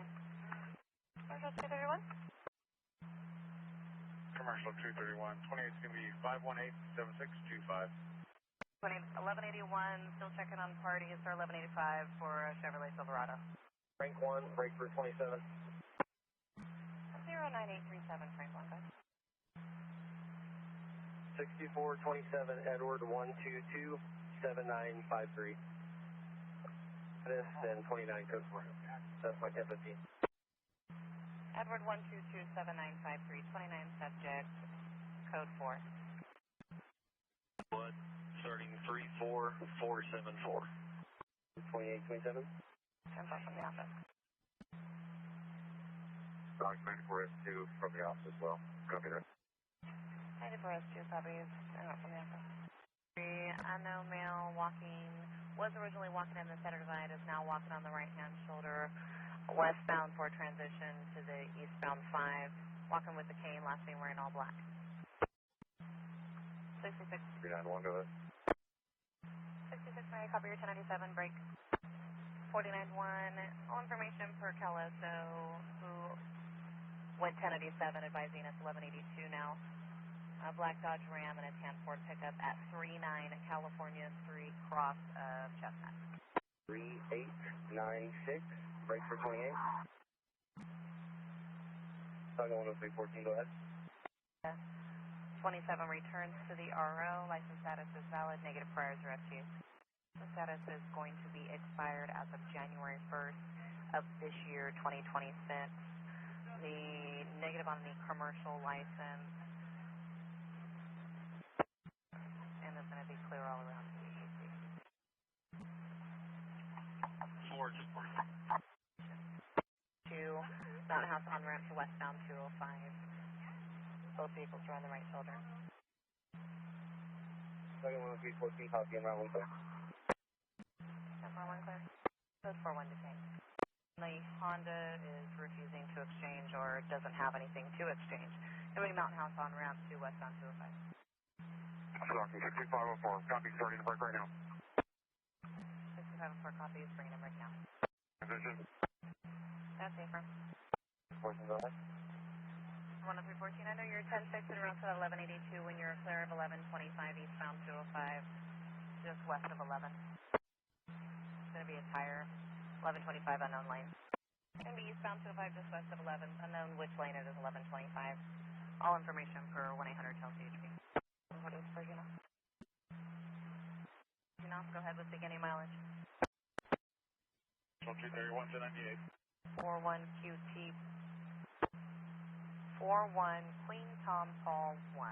Commercial 231.
Commercial 231, 28's going to be 518-7625.
1181, still checking on party. It's our 1185 for Chevrolet Silverado.
Frank 1, break for 27.
09837, Frank 1, guys.
6427, Edward 122, 7953. This and 29 code 4. That's my 1015.
Edward 122, 7953, 29 subject, code 4.
Blood, starting 34474.
2827.
10 from the office.
Dog 94S2 from the office as well. Copy that.
94S2 copies, from the office. Unknown male walking, was originally walking in the center divide, is now walking on the right-hand shoulder, westbound for transition to the eastbound 5, walking with the cane, last name wearing all black. 66.
391, go ahead.
66, may I copy your 1097, break. 491, all information per Calesso, who went 1087, advising us 1182 now. A black Dodge Ram and a Hanford pickup at 39 California Street, cross of Chestnut.
3896, break for 28. Stockton 10314, go ahead.
27 returns to the RO, license status is valid, negative priors are FG. The status is going to be expired as of January 1st of this year, 2026. The negative on the commercial license, and it's going to be clear all around the EEC. 2 Mountain House on ramp to westbound 205. Both vehicles are on the right shoulder.
Stockton 10314, copy and round 1 clear.
10-4-1 clear. Code 41 detained. The Honda is refusing to exchange or doesn't have anything to exchange. Coming Mountain House on ramp to westbound 205.
Stockton 6504, copy, starting to break right now.
6504 copy is bringing him right now.
Position.
That's safer.
14, go ahead.
10314, I know you're 10-6 and around to 1182 when you're clear of 1125 eastbound 205, just west of 11. It's going to be a tire, 1125 unknown lane. Going to be eastbound to the 5 just west of 11. Unknown which lane it is, 1125. All information for 1-800 tell CHP. What is for Juno? Juno, go ahead with beginning mileage.
1231 to 98.
41 QT 41 Queen Tom Paul 1.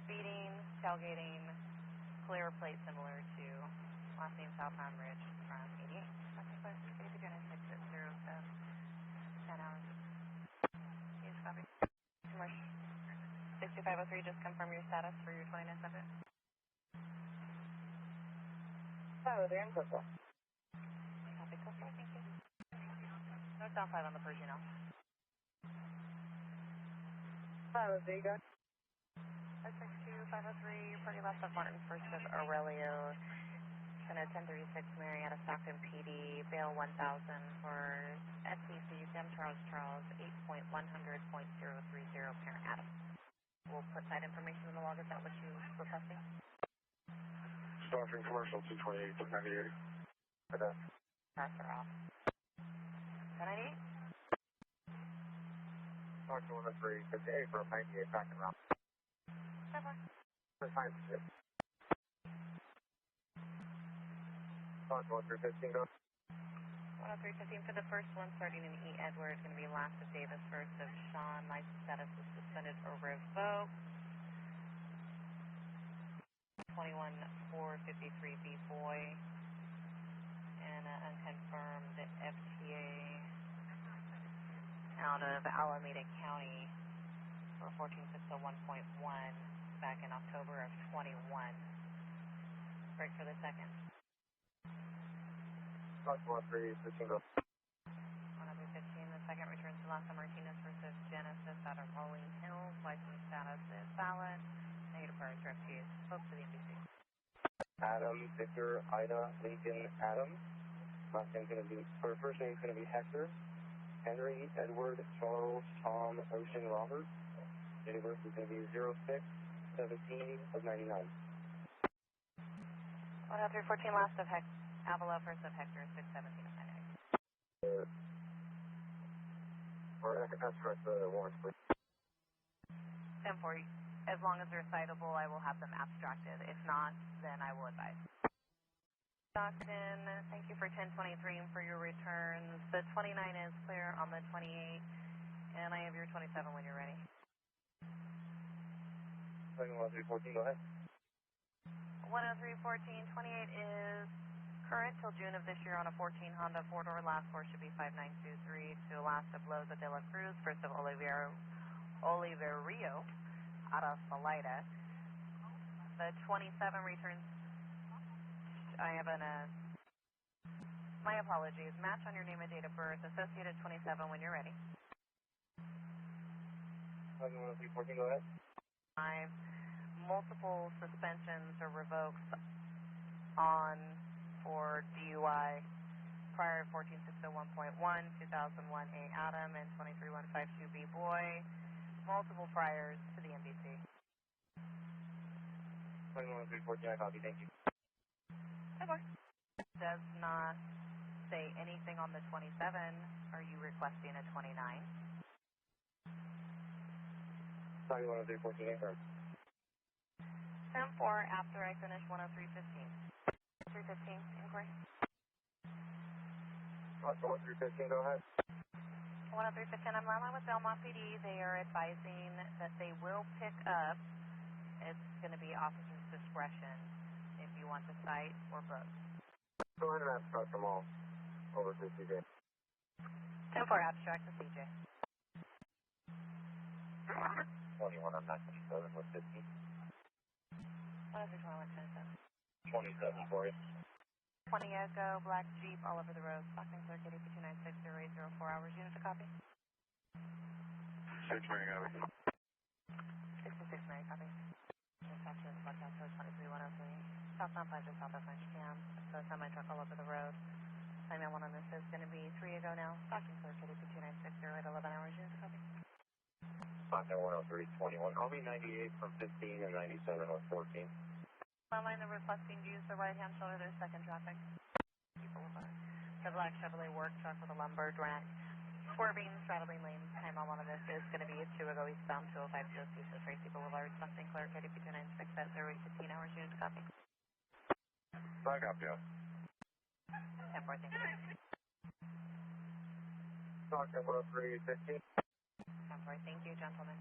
Speeding, tailgating, clear plate similar to last name Southbound Ridge from 88. If you're going to 6 at 0 to 10 hours. Yes, copy. Commercial. 6503, just confirm your status for your 29 subject.
Oh, they're in purple.
Copy, coastal, thank you. Northbound 5 on the Persian now.
Oh, there you go.
562-503, you're pretty left of Martin, first of Aurelio. Gonna 1036 Marietta, Stockton PD, bail 1000 for SCC, Dem Charles, 8.100.030, parent Adam. We'll put that information in the log. Is that what you requesting?
Stockton Commercial 228 to 98.
Press her off. 1098?
Stockton 103, 58 from 98, back and round.
10-4.
First time ship. Stockton 103, 15, go.
103.15 for the first one, starting in E. Edward, going to be last of Davis, first of Sean. License status is suspended or revoked. 21-453 B. Boy. And unconfirmed FTA out of Alameda County for 14601.1 back in October of 21. Break for the second.
Stockton 103, 15, go.
115, the second returns to Las Martinez versus Genesis out of Rolling Hills. License status is valid. Negative prior trip fees. Spoke to the NBC.
Adam, Victor, Ida, Lincoln, Adam. Last name's going to be, or first name's going to be Hector. Henry, Edward, Charles, Tom, Ocean, Robert. Date of birth is going to be 06/17 of 99.
103.14, last of Avila, first of Hector, 617 of 98.
Or abstract the warrants, please.
10-4, as long as they're citable, I will have them abstracted. If not, then I will advise. Stockton, thank you for 1023 for your returns. The 29 is clear on the 28, and I have your 27 when you're ready.
103.14, go ahead.
103.14, 28 is current till June of this year on a 14 Honda 4-door. Last four should be 5923 to last of Loza de la Cruz, first of Oliverio out of Salida. The 27 returns, I have my apologies, match on your name and date of birth, associated 27 when you're ready.
103.14, go ahead.
5, multiple suspensions or revokes on for DUI prior 14601.1, 2001 A Adam, and 23152 B Boy. Multiple priors to the NBC.
103.14, I copy, thank you.
Okay. Does not say anything on the 27. Are you requesting a 29?
Sorry, 103.14, confirm.
10-4 after I finish 103.15. 315, inquiry.
103.15, go ahead.
103.15, I'm live with Belmont PD. They are advising that they will pick up. It's going to be officer's discretion if you want to cite or book.
Go ahead and abstract them all over to CJ.
10-4 abstract to CJ.
21, I'm not 27 with 15.
103.21,
27 for you.
20 Echo, Black Jeep, all over the road. Stockton Circuit, AP2960804 hours. Unit to copy.
6 Mary, copy.
66 Mary, copy. Stockton, South 23103. Southbound 5 to south of French Cam. So semi-truck all over the road. Time one on this is going to be 3 Ago now. Stockton Circuit, AP29608, 11 hours. Unit to copy.
Stockton 103.21. I'll be 98 from 15 and 97 with 14.
Online, they're requesting to use the right-hand shoulder. There's second traffic. People will The black Chevrolet work truck with a lumber rack. Swerving, straddling lane. Time on one of this is going to be 2 go eastbound, 205 to Tracy Boulevard, Stockton, Clear, KDP 296 at 0815 hours, unit copy.
I copy you.
10-4, thank you.
Stockton 10315.
10-4, thank you, gentlemen.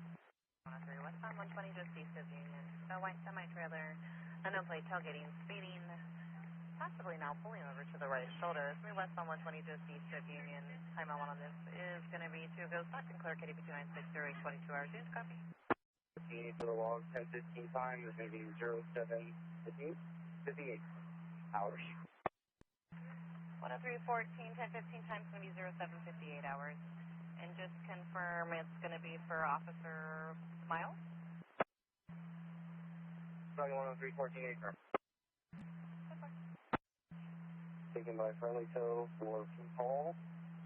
103 westbound, 120 just east of Union. The white semi-trailer, a no plate tailgating, speeding, possibly now pulling over to the right shoulder. 3 westbound, 120 just east of Union. Time on one on this is going to be 2 go Stockton, Clear, KDP 296 0822 hours, unit copy.
To the log, 10:15 time is going to be 07:15, 58 hours.
103.14, 10:15 time is going to be 07:58 hours. And just confirm it's going to be for Officer Miles?
Starting 103.14 acre. Taken by friendly tow for Paul,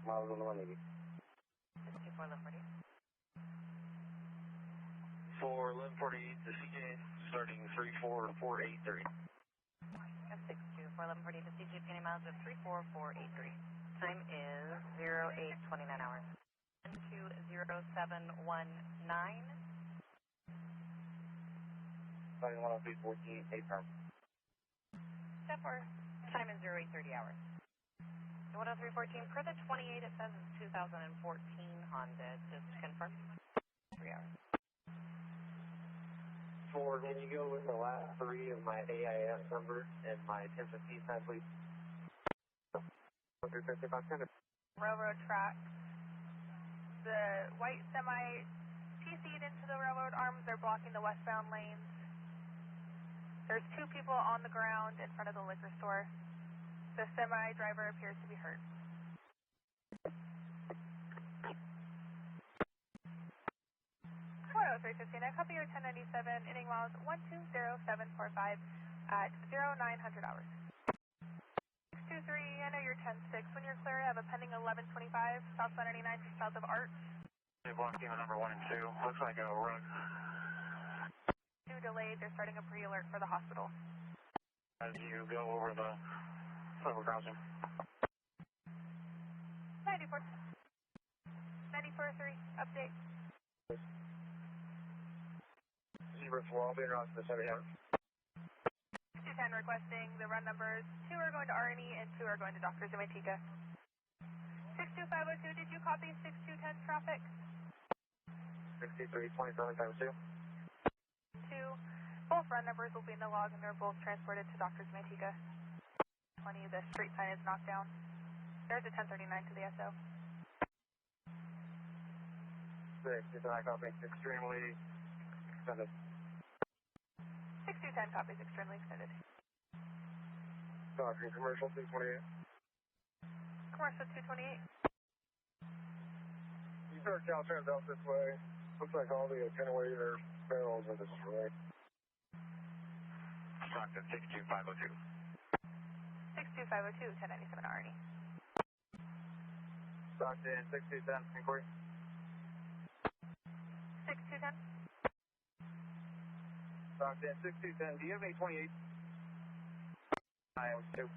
miles on the 180.
64 Liberty.
For 1148 to CJ, starting 34483.
62 for 1140 to CJ, Penny miles of 34483. Time is 0829 hours. 20719.
Starting 103.14 acre.
Step 4. Time is 0830 hours. 103.14 per the 28, it says it's 2014 Honda. Just confirm. 3 hours.
For, can you go with the last 3 of my AIS numbers and my 1015 time, please? 155
Railroad track. The white semi TC'd into the railroad arms. They're blocking the westbound lanes. There's 2 people on the ground in front of the liquor store. The semi driver appears to be hurt. 40315, I copy your 1097, ending miles 120745 at 0900 hours. 623, I know you're 106. When you're clear, I have a pending 1125, southbound 99, just south of Arch.
Blocking on number 1 and 2. Looks like a rug.
2 delayed, they're starting a pre-alert for the hospital.
As you go over the silver crossing.
94. 94-3, update.
Zebra 4, I'll be around for the 70 hours.
210 requesting the run numbers. 2 are going to R&E and 2 are going to Dr. Zamatika. 62502, did you copy 6210 traffic?
6327 times 2.
2. Both run numbers will be in the log and they're both transported to Dr. Zamatika. 20, the street sign is knocked down. There's a 1039 to the SO.
6, I copy. Extremely extended.
6210 copies, extremely extended.
Doctor, commercial 228.
Commercial 228.
You start Caltrans out this way. Looks like all the attenuator barrels are destroyed.
Stockton 62502.
62502, 1097 R&E.
Stockton 6210, inquiry.
6210.
Stockton 6210, do you have any 28? I am 2.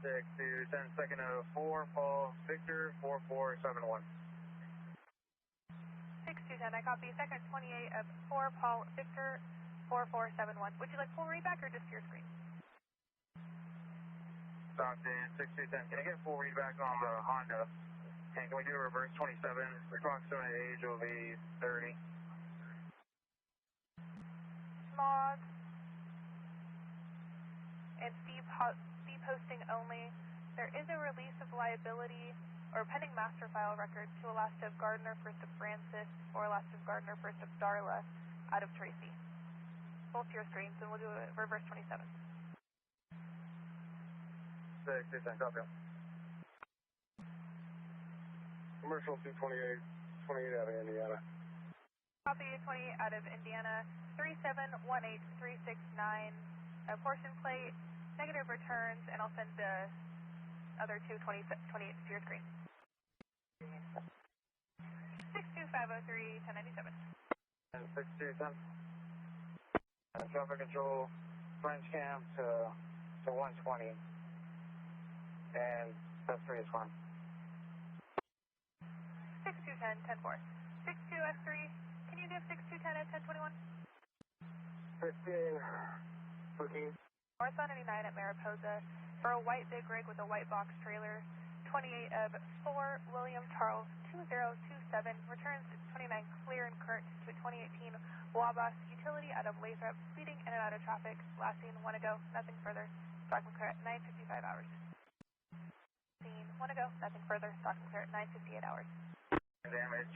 6210, second of 4, Paul Victor 4471.
6210, I copy second 28 of 4, Paul Victor 4471. Would you like full readback or just your screen?
Stockton 6210, can I get full readback on the Honda? And can we do a reverse 27? The approximate age will be 30.
Log. And fee posting only. There is a release of liability or pending master file record to Elastive Gardner, first of Francis, or Elastive Gardner, first of Darla, out of Tracy. Both your screens, and we'll do a reverse 27.
610, copy. Commercial 228, 28 out of Indiana.
Copy 28 out of Indiana, 3718369. Portion plate, negative returns, and I'll send the other 28 to your screen. 62503, 1097.
And 6210. Traffic control,
French cam to 120. And that's 3 is fine.
6210, 10-4. 62X3, can you give 6210 at 1021?
15, 14.
North on 99 at Mariposa for a white big rig with a white box trailer. 28 of 4, William Charles 2027, returns 29 clear and current to 2018 Wabas utility out of Lathrop, speeding in and out of traffic, last seen 1 ago, nothing further, stock and clear at 9:55 hours. Seen 1 ago, nothing further, stock and clear at 9:58 hours.
Damage,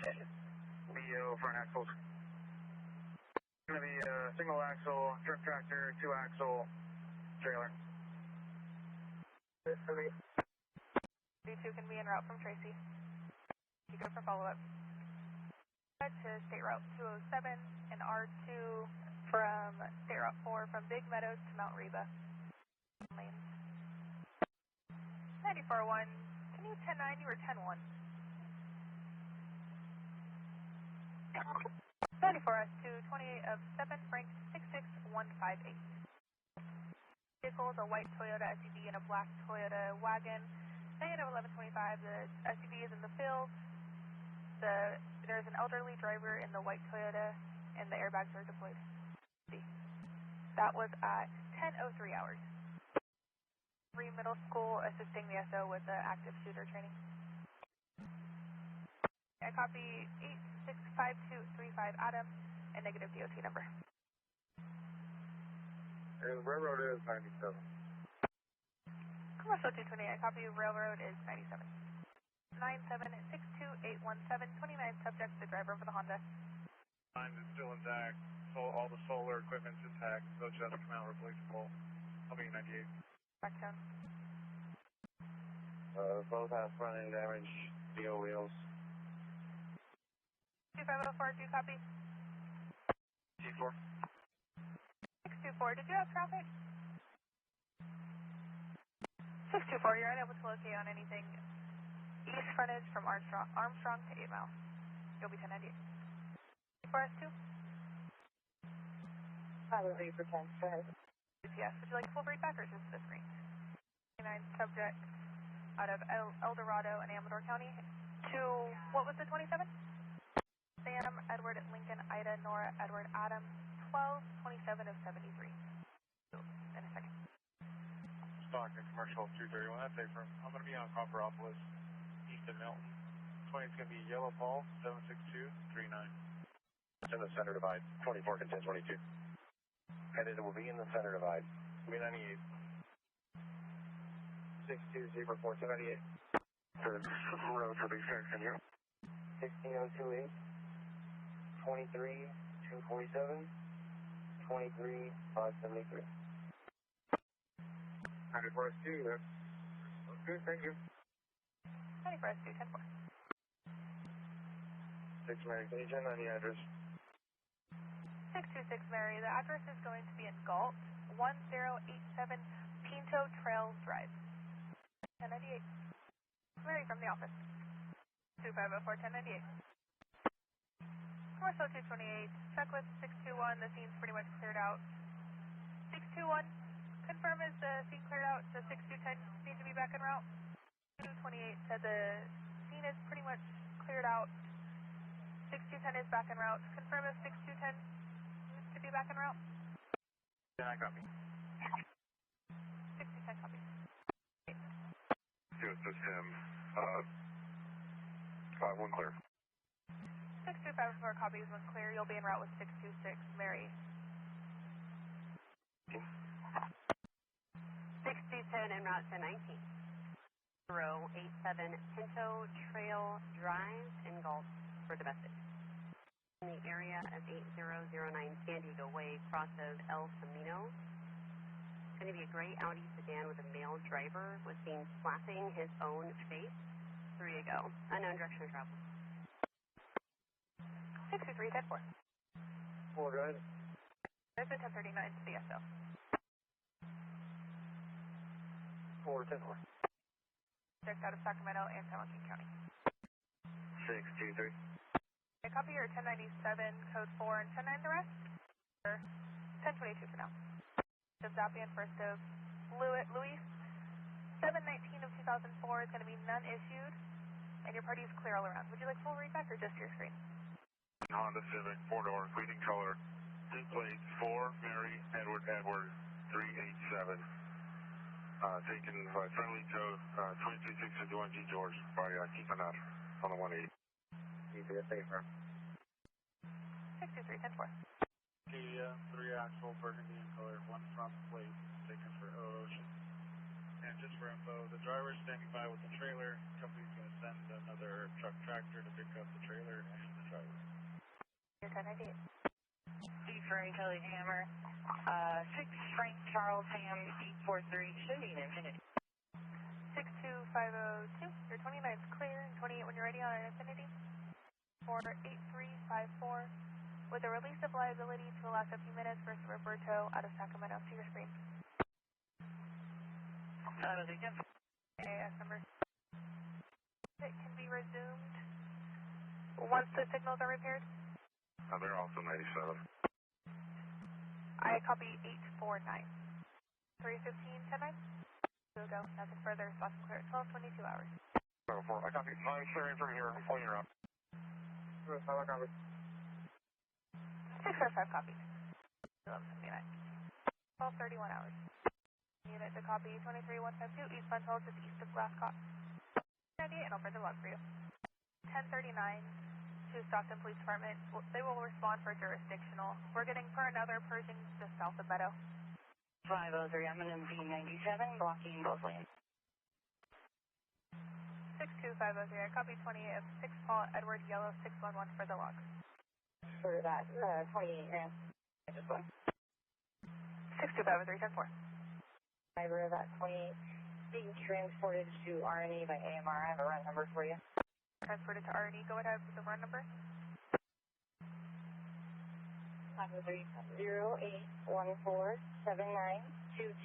BO front axles. Going to be a single axle, trip tractor, 2 axle, trailer.
B2 can be en route from Tracy. You go for follow-up. To State Route 207 and R2 from State Route 4 from Big Meadows to Mount Reba. Lanes. 94-1, can you 10-9, you were 10-1. 94S2, 28 of 7, Frank 66158. Vehicle is a white Toyota SUV and a black Toyota wagon. Negative 1125, the SUV is in the field. There's an elderly driver in the white Toyota, and the airbags are deployed. That was at 10:03 hours. Middle school assisting the SO with the active shooter training. I copy 865235 Adam and negative DOT number.
And railroad is 97.
Commercial 228, I copy railroad is 97. 9762817, 29 subject, the driver for the Honda.
Mine is still intact, so all the solar equipment's intact, no chest come out replaceable. I'll be 98.
Back down.
Both have front end damage, steel wheels.
2504, do you copy?
T4.
624, did you have traffic? 624, you're unable to locate on anything east frontage from Armstrong to 8 Mile. You'll be 1098. 4S2?
Probably for 10, go ahead.
GPS, would you like full break back or just the screen? 29 subject out of El Dorado and Amador County to, what was the 27? Sam, Edward, Lincoln, Ida, Nora, Edward, Adam, 1227 of 73. In a second.
Stockton, commercial 231, that's April. I'm going to be on Copperopolis, east of Milton. 20 is going to be Yellow Ball, 76239.
It's in the center divide, 24 and 1022. And it will be in the center divide. Be 98. 6204, 1098. For road for big section here. 16028, 23 247, 23 573.
94S2, that's good, thank you.
94S2, 10-4.
6 Mary, can you turn on the address?
626 Mary, the address is going to be in Galt, 1087 Pinto Trail Drive. 1098. Mary from the office. 2504, 1098. Commercial 228, check with 621, the scene's pretty much cleared out. 621, confirm is the scene cleared out, the 6210 need to be back en route. 228 said the scene is pretty much cleared out. 6210 is back en route. Confirm if 6210 needs to be back en route.
Yeah, I copy.
6210 copy.
Yes, this is him. 1 clear.
6254 copies, 1 clear. You'll be en route with 626 Mary.
6210 en route to 19. 087 Pinto Trail Drive in Gulf for domestic. In the area of 8009 San Diego Way, cross of El Camino. It's going to be a gray Audi sedan with a male driver was seen slapping his own face. 3 ago. Unknown direction of travel.
623-10-4.
4, go ahead.
There's a 1039 to the SO.
4, 10-4.
Checked out of Sacramento and San Joaquin County.
623.
I copy your 1097, code 4, and 109 the rest? Or 1022 for now. Zapian, first of Luis. 719 of 2004 is going to be none issued, and your party is clear all around. Would you like full readback or just your screen?
Honda Civic, 4-door, leading color, 2 plates, 4, Mary, Edward, 387. Taken by friendly tow, 23651 G George by keeping up on the 180.
Need to stay firm.
623, 10-4.
Kia, 3-axle, burgundy in color, 1 front plate, taken for Ocean. And just for info, the driver's standing by with the trailer. The company's going to send another truck tractor to pick up the trailer and the driver.
Your 1098.
Steve Frank, Kelly Hammer, 6 Frank Charles Ham, 843, should be an Infinity.
62502, your 29 is clear, and 28 when you're ready on an Infinity. 48354, with a release of liability to last a few minutes versus Roberto out of Sacramento. To your screen. AS number. It can be resumed once the signals are repaired.
They're also 97.
I copy 849. 315, 10-9. Go. Nothing further. Stockton clear at 12:22 hours.
4, I copy. I'm clearing from here. I'm pulling her up.
605 copy. 11:79. 12:31 hours. Unit to copy 23152 eastbound toll just east of Glasscock. 98, and I'll further log for you. 1039 to Stockton Police Department. They will respond for jurisdictional. We're getting for another Pershing just south of Meadow.
503, I'm going to be 97, blocking both lanes.
62503, I copy 28 of 6 Paul Edward Yellow 611 for the log.
For that, 28 grand. I just went.
62503, 10-4.
Driver of that 28 being transported to R&E by AMR. I have a run number for you.
Transported to R&E, go ahead with the run number.
503-0814-7922.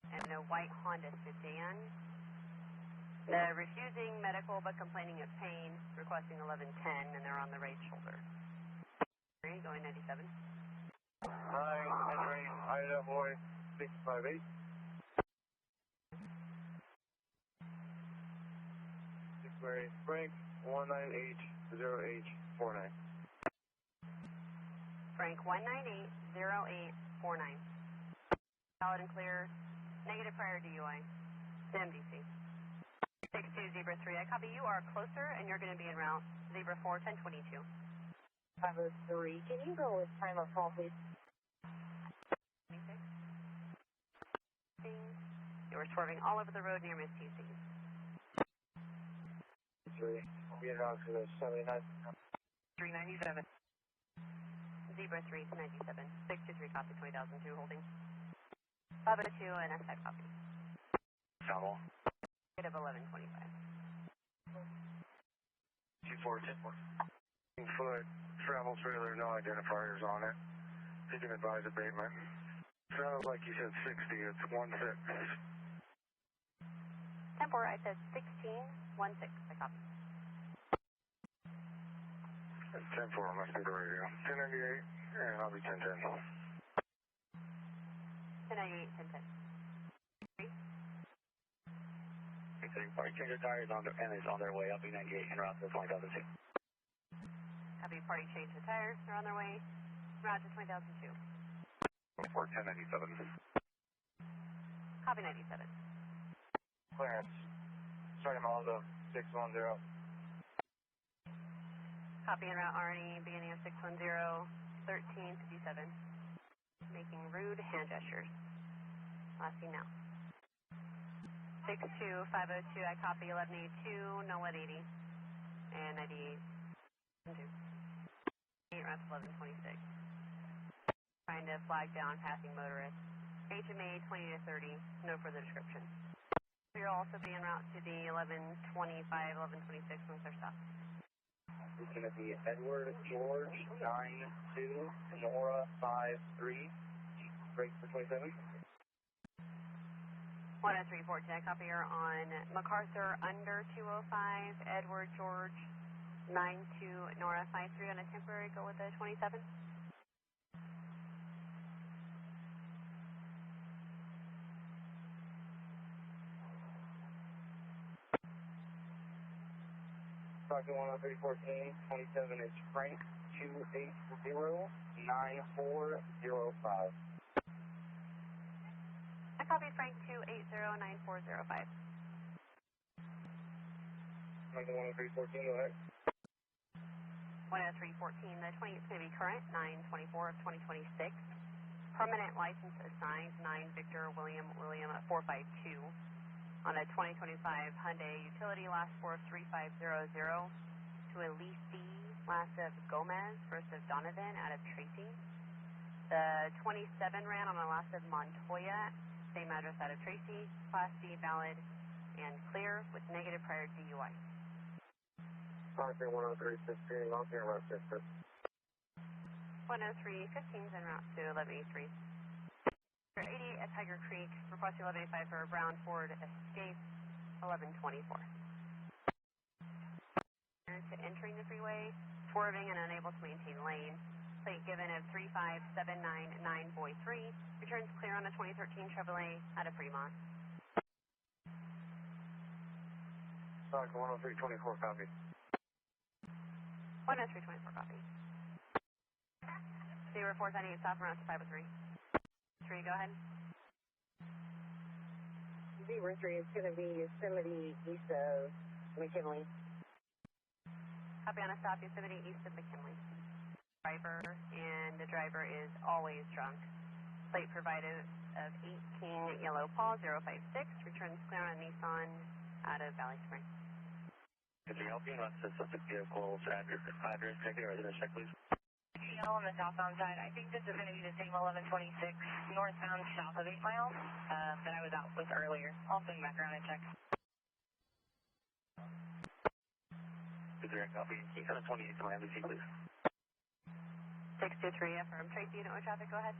And a white Honda sedan. Refusing medical but complaining of pain, requesting 1110, and they're on the right shoulder. Going 97.
Hi, entering Idaho 658. Mary Frank 1980849.
Frank 1980849. Solid and clear. Negative prior DUI. MDC. 62 Zebra 3. I copy. You are closer, and you're going to be en route. Zebra 4, 1022.
503. Can you go with time of call, please?
26. You were swerving all over the road near Miss TC.
3. Be in route to the 79.
397. Zebra 3 to 97. 623 copy 2002 holding. 502 and SI copy.
Travel.
Negative 1125.
2410. Foot, travel trailer, no identifiers on it. You can advise abatement. Sounded like you said 60, it's 16.
10-4, I said 16, 16, I copy.
10-4, must be the radio. 1098, and I'll be 1010.
1098, 1010.
Party change your tires on and is on their way. I'll be 98 en route to 20,002.
Copy, party change the tires. They're on their way. Route to 2002.
1097.
Copy 97.
Clearance. Starting Maldo 610.
Copy en route RNE, beginning of 610, 1357. Making rude hand gestures. Last seen now. 62502, I copy 1182, no 180. And 98. 8 routes 1126. Trying to flag down passing motorists. HMA 20 to 30, no further description. You'll also be en route to the 1125, 1126 once they're stopped.
It's going to be Edward George 92, Sonora 53. Break for 27.
10314, I copy her on MacArthur under 205, Edward George 92, Nora 53 on a temporary, go with the 27.
Stockton 10314, 27 is Frank 2809405.
I copy Frank 2809405.
Stockton 10314, go ahead.
10314, the 20 is going to be current, 9/24 of 2026. Permanent license assigned, 9 Victor William 452. On a 2025 Hyundai Utility, last 4 of 3500. To a leasee, last of Gomez, first of Donovan, out of Tracy. The 27 ran on a last of Montoya, same address out of Tracy. Class C valid and clear with negative prior DUI.
Stockton 10316, Mountain Merced.
10315 is en route to 1183. 88 at Tiger Creek, request 1185 for a brown Ford Escape, 1124. To entering the freeway, swerving and unable to maintain lane. Plate given of 35799 Boy 3, returns clear on a 2013 Chevrolet out of Fremont.
Stockton 10324, copy.
10324, copy. 0498, stop around to 503. 3, go ahead.
03 is going to be Yosemite east of McKinley.
Copy on a stop, Yosemite east of McKinley. Driver, and the driver is always drunk. Plate provided of 8 King Yellow Paul 056, returns clear on Nissan out of Valley Spring.
Could you help me on the subject vehicle's address, check it, or residence check, please?
On the southbound side, I think this is going to be the same 1126 northbound south of 8 miles that I was out with earlier. I'll swing back around and check.
Is there a copy? Can you send a 28 to my MVC, please?
623, affirm. Tracy, unit with traffic, go ahead.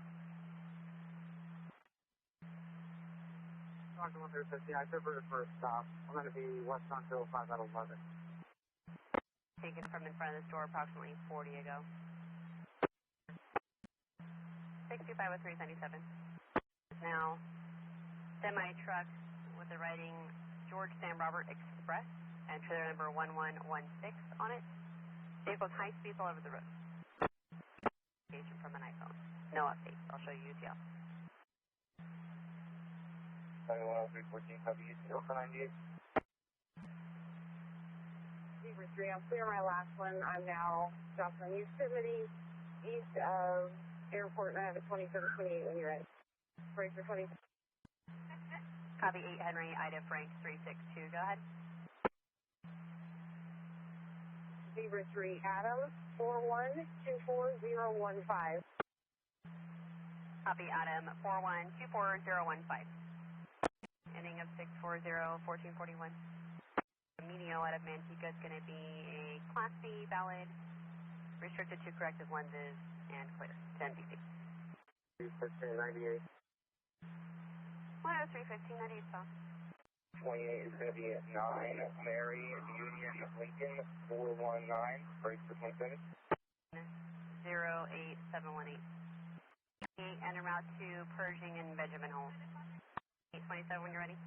Stockton 10315, I diverted for a stop. I'm going to be westbound 205 out of 11.
Taken from in front of the store approximately 40 ago. 625 with 397. Now, semi-truck with the writing George Sam Robert Express and trailer number 1116 on it. Vehicle's high speeds all over the road. Location from an iPhone. No updates. I'll show you UTL.
10314, copy, UTL for 98.
03, I'll clear my last one. I'm now stopped on Yosemite east of Airport, and I have a 2728 when you're ready. Break for 20.
Copy 8 Henry, Ida Frank 362. Go ahead.
03 Adam 4124015.
Copy Adam 4124015. Ending of 640 1441. Menio out of Manteca is going to be a Class C valid, restricted to corrective lenses, and clear to NBC.
1598.
1031598, so.
28 is going to be at 9 Mary Union Lincoln 419. Break for 27.
08718. 8 and en route to Pershing and Benjamin Hole. 827 when you're ready.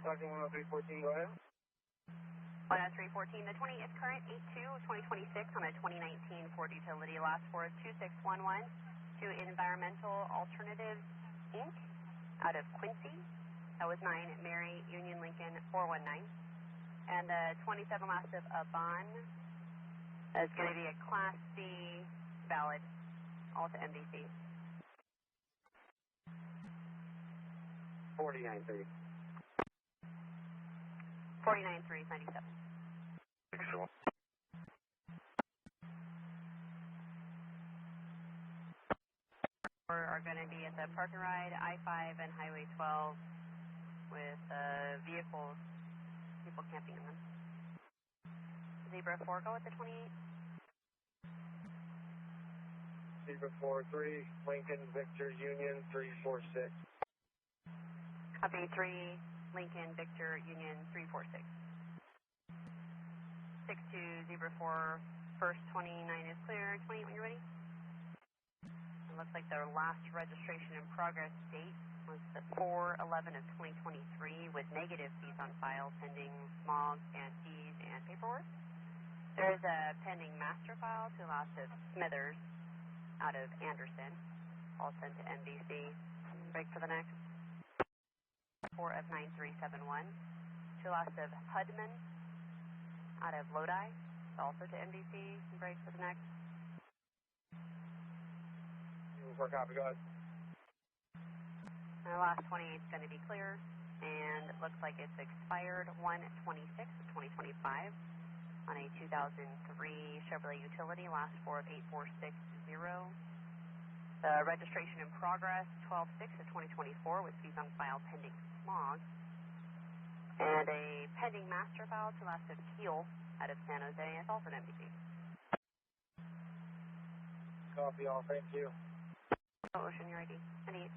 Stockton 10314, go ahead.
10314, the 20 is current, 8/2/2026 on a 2019 Ford Utility, last 4 of 2611 to Environmental Alternatives, Inc., out of Quincy. That was 9 Mary Union Lincoln 419. And the 27 last of Avon is going to be a Class C valid, all to MDC.
493.
49397.
Excellent.
We are going to be at the Park and Ride, I-5 and Highway 12 with vehicles, people camping in them. Zebra 4, go with the 28.
Zebra 43, Lincoln Victor Union 346.
Copy 3, Lincoln Victor Union 346. 62 Zebra 4, first 29 is clear. 28 when you're ready. It looks like their last registration in progress date was the 4/11 of 2023 with negative fees on file pending smog and fees and paperwork. There is a pending master file to loss of Smithers out of Anderson, all sent to NBC. Break for the next. 4 of 9371. To loss of Hudman out of Lodi, also to NBC. Break for the next.
For copy, go ahead.
The last 28 is going to be clear, and it looks like it's expired 1/26 of 2025 on a 2003 Chevrolet Utility, last 4 of 8460. The registration in progress 12/6 of 2024 with fees on file pending smog, and a pending master file to last of Keel out of San Jose. It's also an NBC.
Copy all, thank you.
Ocean, your ID. 98.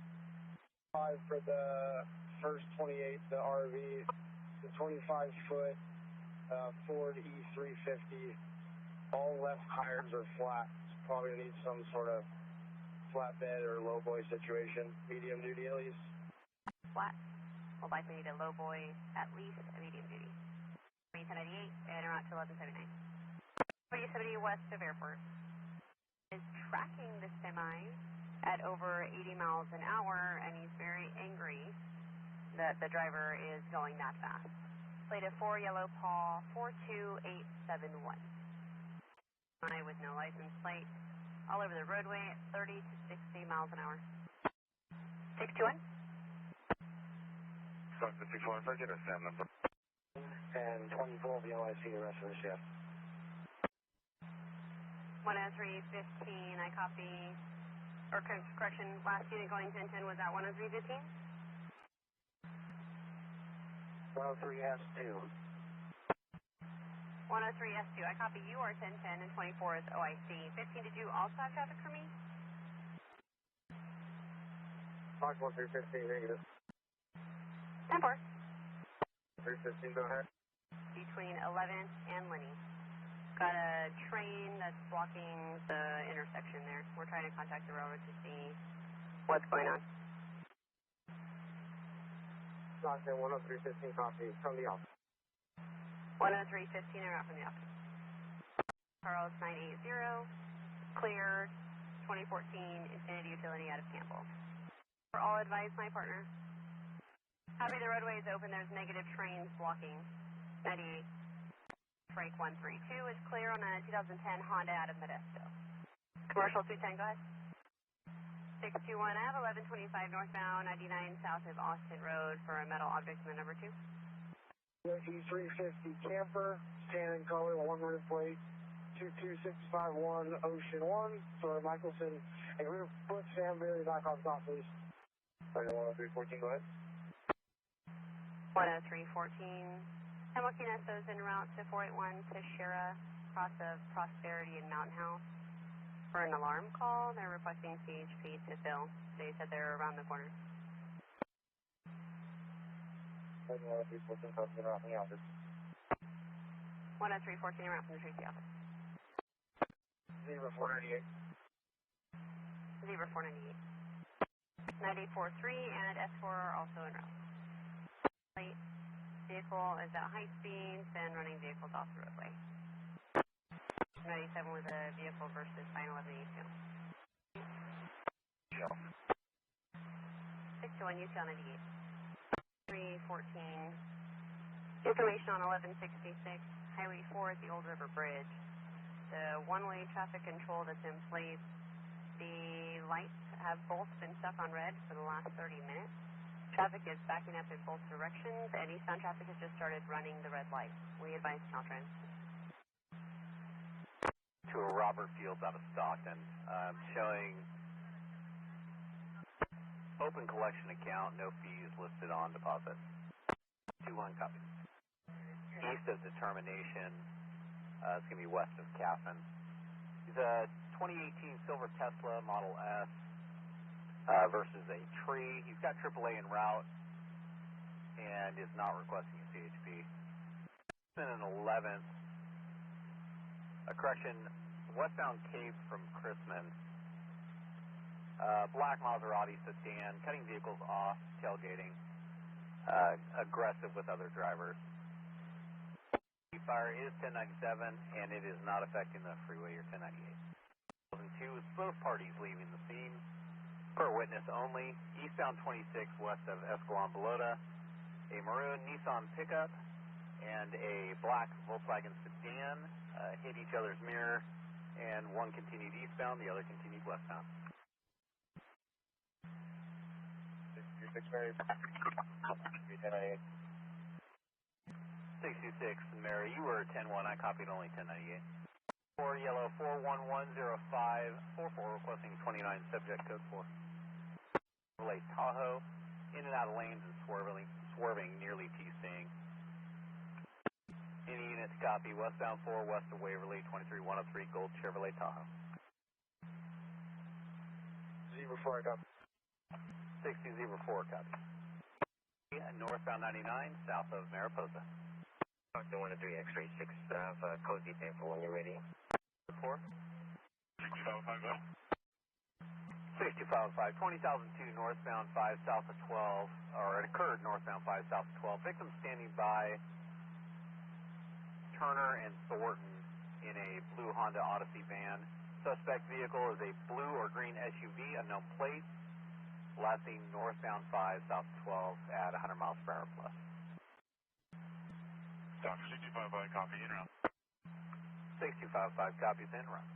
5 for the first 28, the RV, the 25-foot Ford E350. All left tires are flat. Probably need some sort of flatbed or low boy situation. Medium duty at least.
Flat. We'll likely need a low boy, at least a medium duty. 1098 and around to 1179. 4070 west of airport is tracking the semi at over 80 miles an hour, and he's very angry that the driver is going that fast. Plate of 4 yellow paw 42871. With no license plate, all over the roadway at 30 to 60 miles an hour. 621.
Stockton 6-1, if I get a SAM number.
And 24 VLIC the rest of the shift.
10315, I copy, or correction, last unit going 1010 was at 10315?
103S2.
103S2, I copy, you are 1010 and 24 is OIC. 15, did you also have traffic for me?
Fox 1315 negative.
10-4.
315, go ahead.
Between 11th and Lenny. Got a train that's blocking the intersection there. We're trying to contact the railroad to see what's going on.
Stockton 10315 copy from the office.
10315 and out from the office. Carl's 980, cleared 2014 Infinity Utility out of Campbell. For all advice, my partner. Copy, the roadway is open. There's negative trains blocking. 98. Break 132 is clear on a 2010 Honda out of Modesto. Commercial 210, go ahead. 621, I have 1125 northbound, 99 south of Austin Road for a metal object in the number 2.
E350 camper, tan in color, 100 plate, 22651 Ocean 1, Sonora Michelson, and we're put Sam Bailey back on top, please. 10314, go ahead.
10314. Hamilton Esso's en route to 481 to Shira, cross of Prosperity and Mountain House. For an alarm call, they're requesting CHP to fill. They said they're around the corner.
10314, copy, around the office.
10314, around from the Tracy office.
0498.
0498. 943 and S4 are also en route. Late. Vehicle is at high speeds and running vehicles off the roadway. 97 was a vehicle versus 91182. 621 UC on 98. 314. Information on 1166. Highway 4 at the Old River Bridge. The one-way traffic control that's in place. The lights have both been stuck on red for the last 30 minutes. Traffic is backing up in both directions, and eastbound traffic has just started running the red light. We advise Caltrans.
To a Robert Fields out of Stockton, showing open collection account, no fees listed on deposit. 21 copy. East of determination, it's going to be west of Caffin. He's a 2018 silver Tesla Model S. Versus a tree. He's got AAA en route and is not requesting a CHP. Then an 11th, correction, westbound Cape from Chrisman Black Maserati sedan, cutting vehicles off, tailgating, aggressive with other drivers. Fire is 1097, and it is not affecting the freeway or 1098. 2002 with both parties leaving the scene. Per witness only, eastbound 26 west of Escalon Pelota, a maroon Nissan pickup and a black Volkswagen sedan hit each other's mirror, and one continued eastbound, the other continued westbound.
626 Mary, 1098.
626 Mary, you were 10-1, I copied only 1098. 4 yellow 4110544 requesting 29 subject code 4. Chevrolet Tahoe, in and out of lanes and swerving nearly T-Sting. Any units copy, westbound 4 west of Waverly, 23103 Gold Chevrolet Tahoe.
04 copy.
6004 copy. Northbound 99 south of Mariposa.
Stockton 103 X-ray 6, have cozy painful when you're ready.
4.
65 go.
6505, 20,002 northbound 5 south of 12, or it occurred northbound 5 south of 12. Victim standing by Turner and Thornton in a blue Honda Odyssey van. Suspect vehicle is a blue or green SUV, unknown plate, lasting northbound 5 south of 12 at 100 miles per hour plus.
Doctor 655, copy, in route.
6255 copies in route.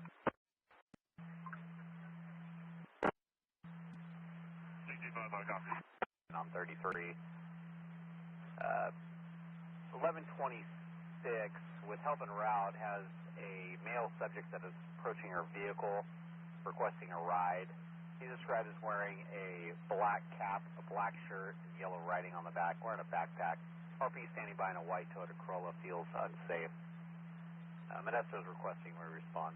655, copy.
On 33. 1126 with help en route has a male subject that is approaching her vehicle requesting a ride. He's described as wearing a black cap, a black shirt, and yellow writing on the back, wearing a backpack. RP standing by in a white Toyota Corolla feels unsafe. Modesto is requesting we respond.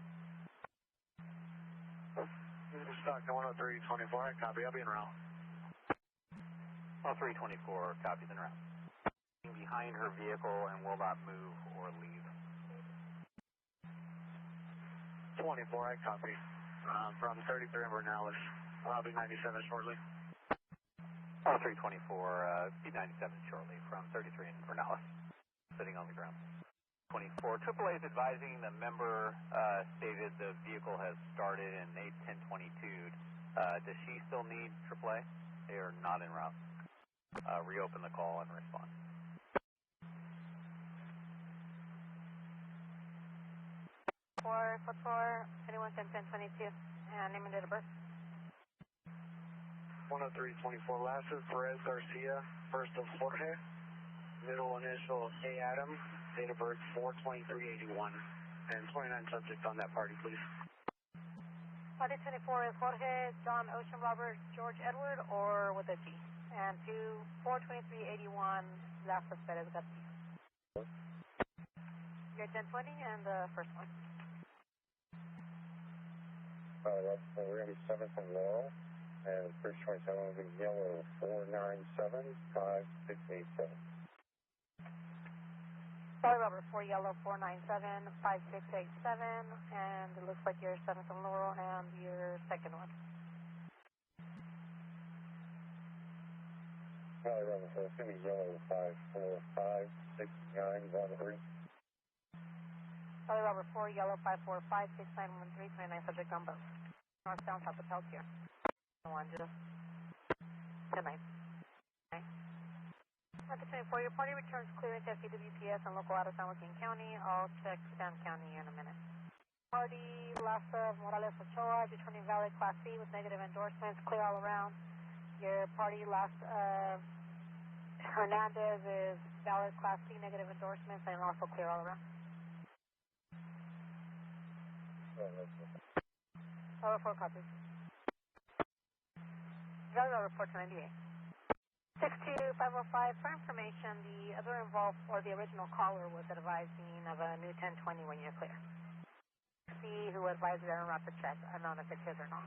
This is Stockton 10324, copy, I'll be en route.
0324 copies en route. Behind her vehicle and will not move or leave.
24, I copy. From 33 in Vernalis. I'll be 97 shortly.
0324, B97 shortly from 33 in Vernalis, sitting on the ground. 24, AAA is advising the member stated the vehicle has started in 8-10-22. Does she still need AAA? They are not en route. Reopen the call and respond.
Four, anyone 10-10-22, and name and date of birth.
10324, last is Perez Garcia, first of Jorge, middle initial A Adam, date of birth 4/23/81, and 29 subjects on that party, please.
Party 24 is Jorge, John, Ocean, Robert, George, Edward, or with a G. And 4/23/81, last suspect is Garcia. You're 1020 and the first one.
We're going to be 7th and Laurel, and Chris 27 will be yellow 4975687.
Sorry, Robert, 4 yellow 4975687, and it looks like you're 7th and Laurel and your second one.
Charlie Robert, so it's going to be yellow 5456913.
Sorry, Robert, 4 yellow 5456913, 29 subject on both. Northbound South of Health here. One, just 10-9. Okay. At the 24, your party returns clearance at CWPS and local out of San Joaquin County. I'll check Stan County in a minute. Party Lassa Morales Ochoa, returning valid Class C with negative endorsements, clear all around. Your party Hernandez is valid Class C, negative endorsements, and also clear all around. Over 4 copies. Valid report to 98. 62505, for information, the other involved, or the original caller, was advising of a new 1020 when you're clear. See who advised her and route the check. I don't know if it's his or not.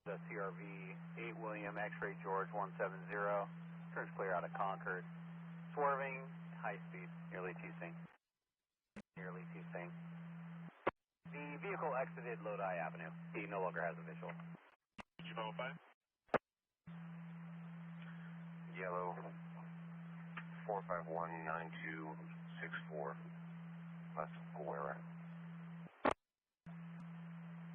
The CRV 8 William X-ray George 170, turns clear out of Concord. Swerving, high speed, nearly T-Sing. The vehicle exited Lodi Avenue. He no longer has a visual.
Did you verify?
Yellow 4519264. Left Guerra.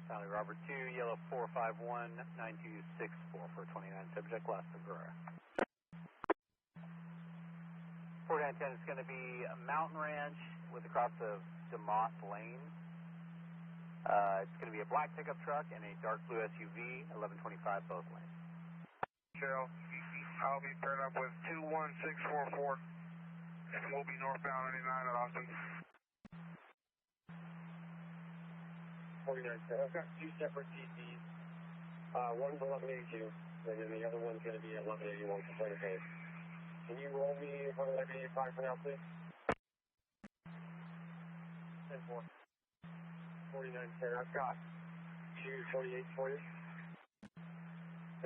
Valley Robert 2, yellow 4519264 for 29 subject, last Guerra. 4910 is going to be a Mountain Ranch with the cross of DeMoss Lane. It's going to be a black pickup truck and a dark blue SUV, 1125 both lanes.
Cheryl, I'll be paired up with 21644. And we'll be northbound 99 at Austin.
49, I've got two separate TCs. One's 1182, and then the other one's going to be 1181 for Point of Faith. Can you roll me 1185 for now, please? 10-4. 4910, I've got 248 for you.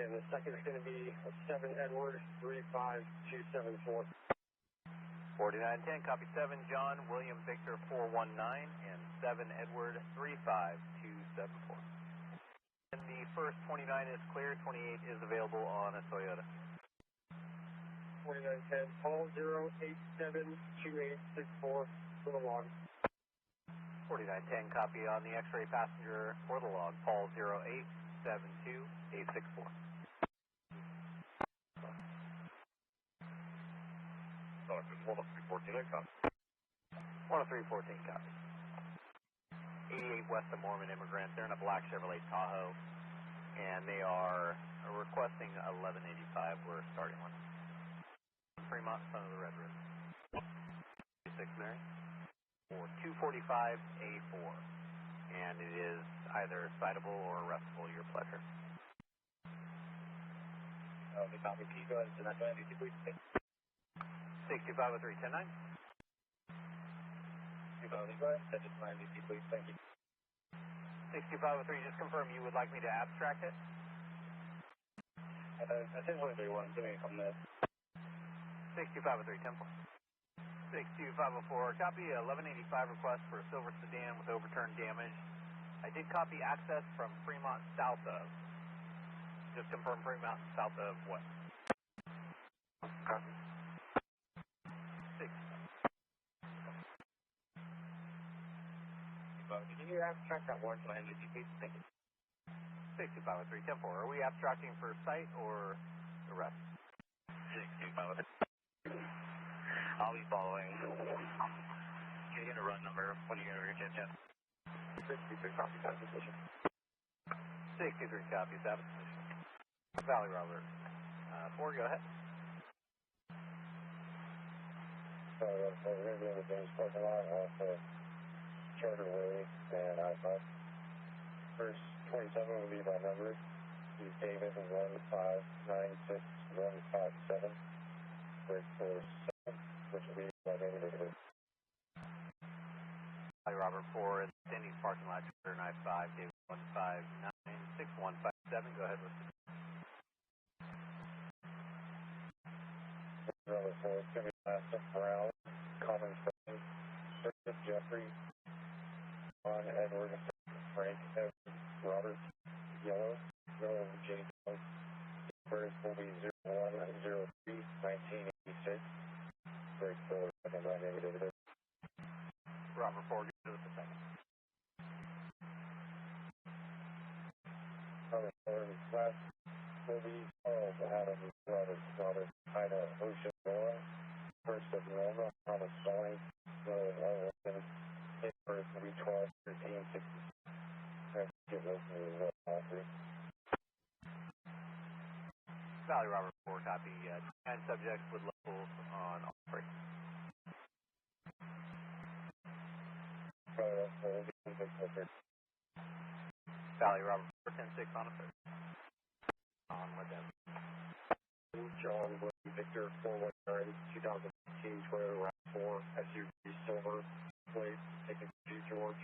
And the second is going to be a 7 Edward 35274.
4910, copy 7, John, William Victor 419, and 7 Edward 35274. And the first 29 is clear, 28 is available on a Toyota.
4910, call 0872864 for the log.
4910, copy on the X-ray passenger for the log, Paul 0872864.
Stockton 10314, copy.
10314, copy. 88 West of Mormon immigrant. They're in a black Chevrolet Tahoe, and they are requesting 1185. We're starting one. Fremont, son of the Red River. 6 Mary. For 245A4. And it is either citable or arrestable, your pleasure.
Okay, copy. Can you go ahead and send that to NBC, please?
62503, 109.
Go ahead, send it to my NBC, please. Thank you.
62503, just confirm you would like me to abstract it?
I think 131, give me a couple minutes.
62503, 10-4. 62504, copy 1185 request for a silver sedan with overturned damage. I did copy access from Fremont south of. Just confirm Fremont south of what?
Copy.
6.
Can you abstract that one to my NBC, please? Thank you.
62503, 10-4. Are we abstracting for sight or arrest?
62503. I'll be following. Can you get a run number when you get a reach it, Jeff?
63 copy, that position.
63 copies, that position. Valley Robert. 4, go ahead.
So, we're going to be in the James parking lot off of Charter Way and I-5. First 27 will be my number. He's David 1596157. Break for 7, which will be my name and
Valley Robert 4 at Cindy's parking lot, Charter and I-5, David 1596157. Go ahead with it.
Number 4 is going to be last of Brown, Common Friend, Curtis Jeffrey, John Edward, Frank Evans, Robert Yellow, Will J. First will be 0103 1986. Break for second by negative.
Robert 4, go with the second.
Robert 4 last will be Charles Adam Robert Ida Ocean Nora. First of Norma, Thomas Sawing, Will Ellison. First will be 12 13 60. Give those to all three.
Valley Robert 4, copy 9 subjects with locals on all 3. Valley Robert 4, 10-6 on a 3rd. On Modesto.
John William Victor 419 2015 Toyota RAV4 SUV silver plate taken to George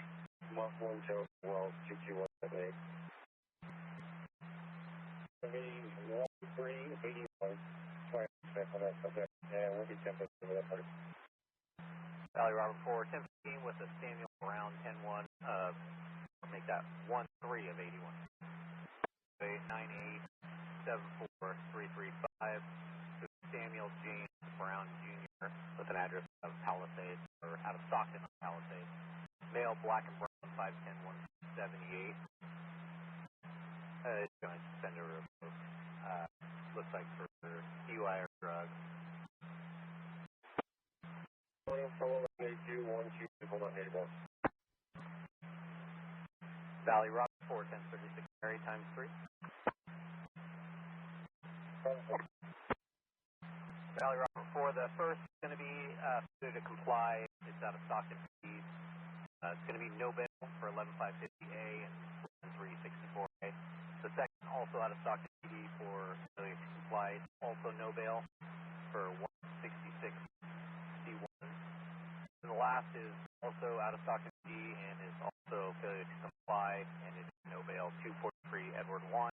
Mufflin Tow Wells 22178. 1381 26 on that subject, and we'll be 10 for that part.
Valley Robert 4, 10-15 with a Samuel Brown 10-1 negative 81. 9874335. Samuel James Brown Jr. with an address of Palisades, or out of Stockton, Palisades. Male, black and brown, 5'10", 178. It's going to send a revoke. Looks like for DUI or drugs. Valley Rock 41036 Mary times 3. Valley Rock 4. The first is going to be failure to comply. It's out of Stockton. It's going to be no bail for 11550A and 364A. The second, also out of Stockton PD for failure to comply, also no bail for 166C1. And the last is also out of Stockton PD and is also failure to comply and is no bail, 243 Edward 1.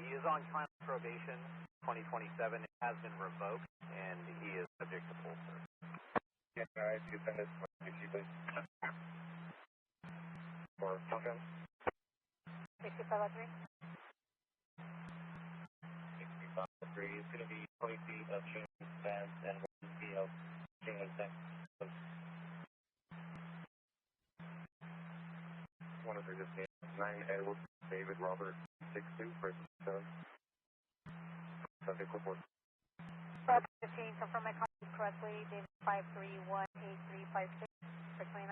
He is on time probation, 2027. It has been revoked, and he is subject to full search.
Yeah, guys, you send this please. For Stockton.
6503.
6503 is going to be 20 feet of chain fence and 1 feet of chain link fence. 9 Edward David Robert 62 Fresno 7. Subject report.
15, confirm my copies correctly. David 5318356 for 29.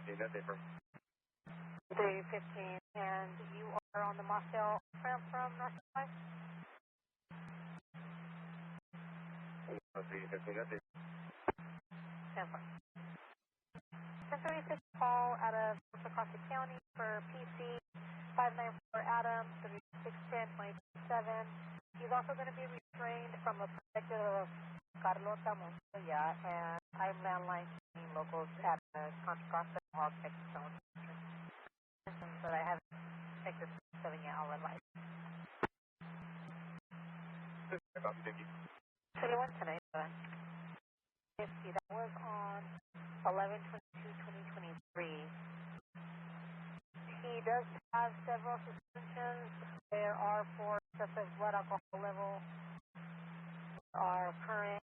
Okay, that's it,
315, and you are on the Modesto from North 5?
Okay, that's it.
Hanford. 1036 call out of Coalinga County for PC 594 Adam 3610 2027. He's also going to be restrained from a perspective of Carlota Montoya, and I'm landline locals at the Contra Costa Hall Texas Zone. But I haven't checked this 7 yet. I'll red light. 21 tonight, but 50. That was on 11/22/2023. He does have several suspensions. There are for excessive blood alcohol level. Are current,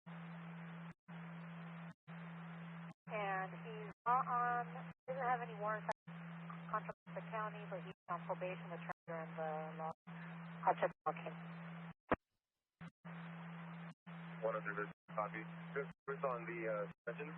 and he's not on. Doesn't have any warrants at Contra Costa County, but he's on probation with Trevor and the law. I'll check the booking.
One under this copy. Chris on the suspension.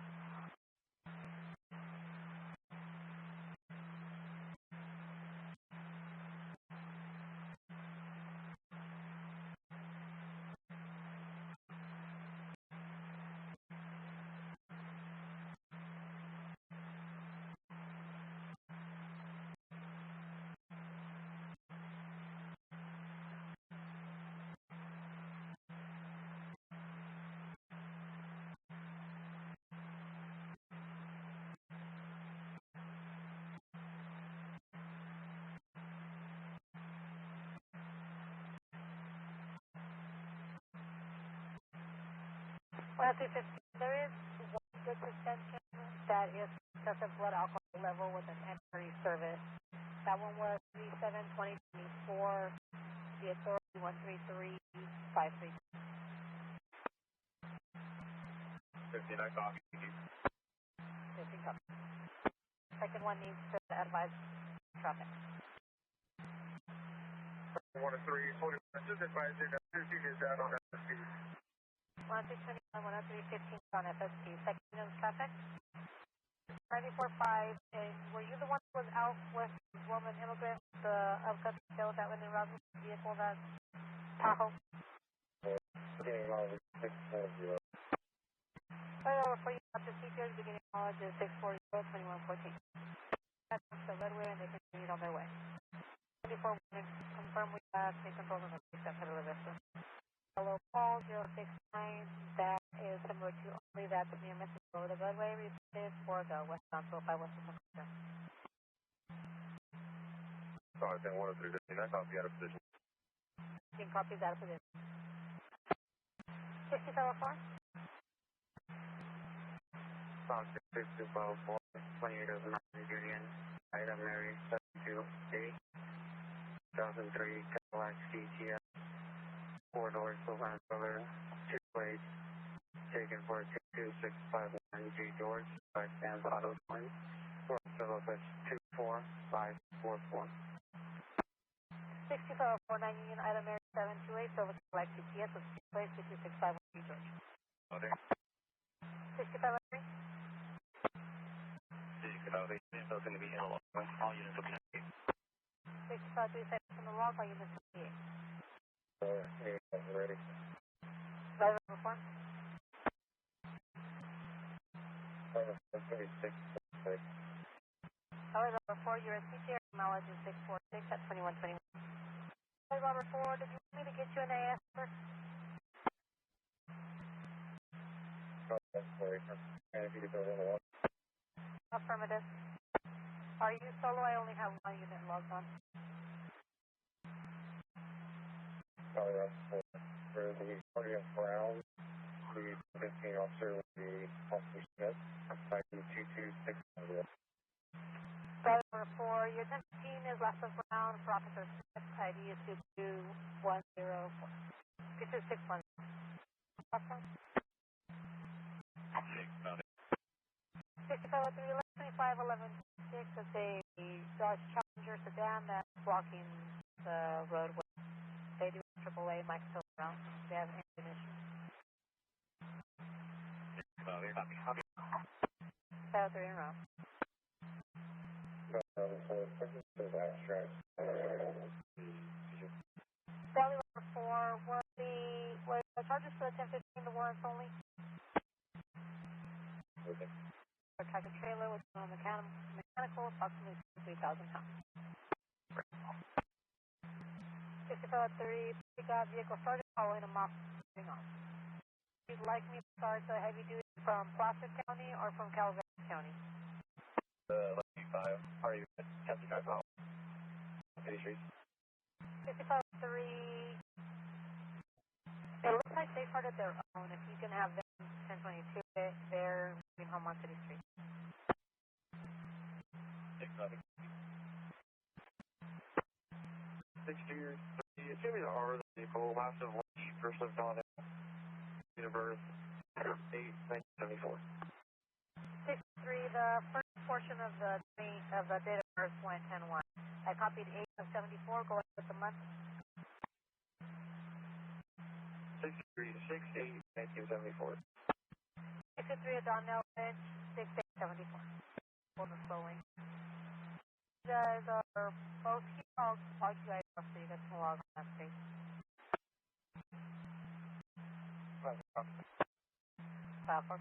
Well, 315. There is one good suspension that is excessive blood alcohol level with an entry service. That one was 37/2024. The authority 13353.
59 copy.
15 copy. Second one needs to advise traffic.
1 and 3, 40. Just advising that 13 is out on FSP.
121, 10315 on FSP. Second news traffic. 94.5. And were you the one who was out with the woman immigrant, the upcut show that went in around the vehicle, that Tahoe? Oh, for you have to see here, beginning knowledge is 640-2114. That's the redway, and they continued on their way. 24, confirm we have state controls on the except for the Vista. Hello, Paul 069. That is similar to only that the near message over the roadway reported for the westbound 205 west of the
Sorry, 10 1 3 15. I copy out of position.
15 copies out of position. 6704.
Found 6 254.
28 of Union, item Mary 72A, 2003 Cadillac CTS, 4 doors, Land Rover, 2 plates, taken for 22651 G George, 5 stands auto point, Phillips 24544.
6549 Union, item Mary 728, Silver Cadillac CTS with 2 plates, 22651 G George.
Okay.
6503.
So it's going to be in a log. All units will be
6537 from the log, all units will be 8.
Ready.
Driver number 4.
36.
Driver number 4, you're in CTR, mileage is 646 at 2121. Driver number 4, did you want me to get you an AS first? Affirmative. Are you solo? I only have 1 unit logged on.
For the party of Brown, the 15 officer with the Officer Smith, ID 22600.
Driver number 4, your 1015 is left of Brown for Officer Smith, ID is 22104. 22610. Awesome. 6503, 1125, 1126 is a Dodge Challenger sedan that's blocking the roadway. They do AAA, Mike still around. They have engine issues. 503 in row. Valley number 4, was the charges for the 1015 the warrants only? Our tractor trailer with no mechanical, approximately 3,000 pounds. 6503, we got vehicle started, following them off, moving on. If you'd like me to start the heavy duty from Placid County or from Calvert County?
5. How are you? 75 miles. 83.
6503, it looks like they started their own. If you can have them 1022, they're moving home on City Street.
60 years. It's going to be the R of the vehicle, last of lunch, first of dawn, universe, 8, 1974.
63, the first portion of the date of birth went 10-1. I copied 8 of 74, going with the month.
63, 6-8-1974.
63 at Donnell Ridge, 6-8-74. Hold the slow lane. You guys are both here. I'll log you guys up so you guys can log on that stage. Platform.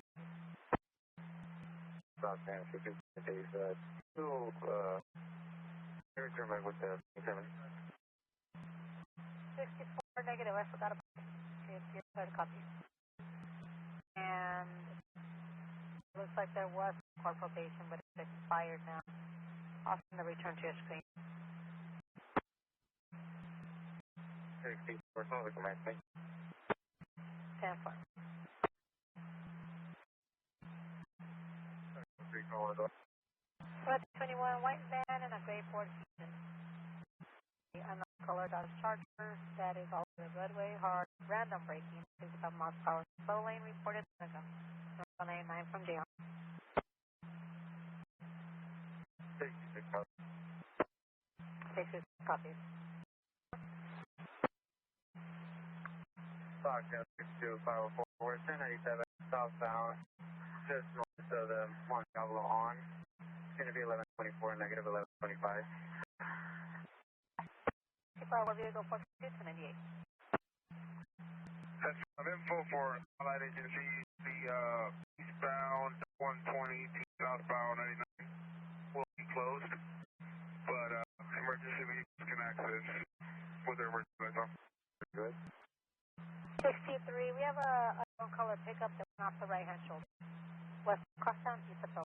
Stockton, if you could take still, return back with the 7.
64 negative, I forgot about it. Here's the copy. And it looks like there was court probation, but it's expired now. I'll send the return to your screen.
64, sounds like a nice thing.
10-4.
3 callers up.
21 white van and a gray Ford Fusion. The unknown color Dodge Charger that is all over the roadway, hard random braking, 65 miles per hour. Slow lane reported North 199 from J.
66 copies.
66 copies.
Stockton, 62504, we're 1097 southbound, just north of the Monte Pablo on. It's going to be 1124, negative 1125.
65 vehicle 422 to 98.
That's info for Allied Agency, the eastbound 120 to southbound 99 will be closed, but emergency vehicles can access with their emergency lights on.
Good.
63, we have a unknown color pickup that went off the right hand shoulder. West Crosstown, east of Phillips.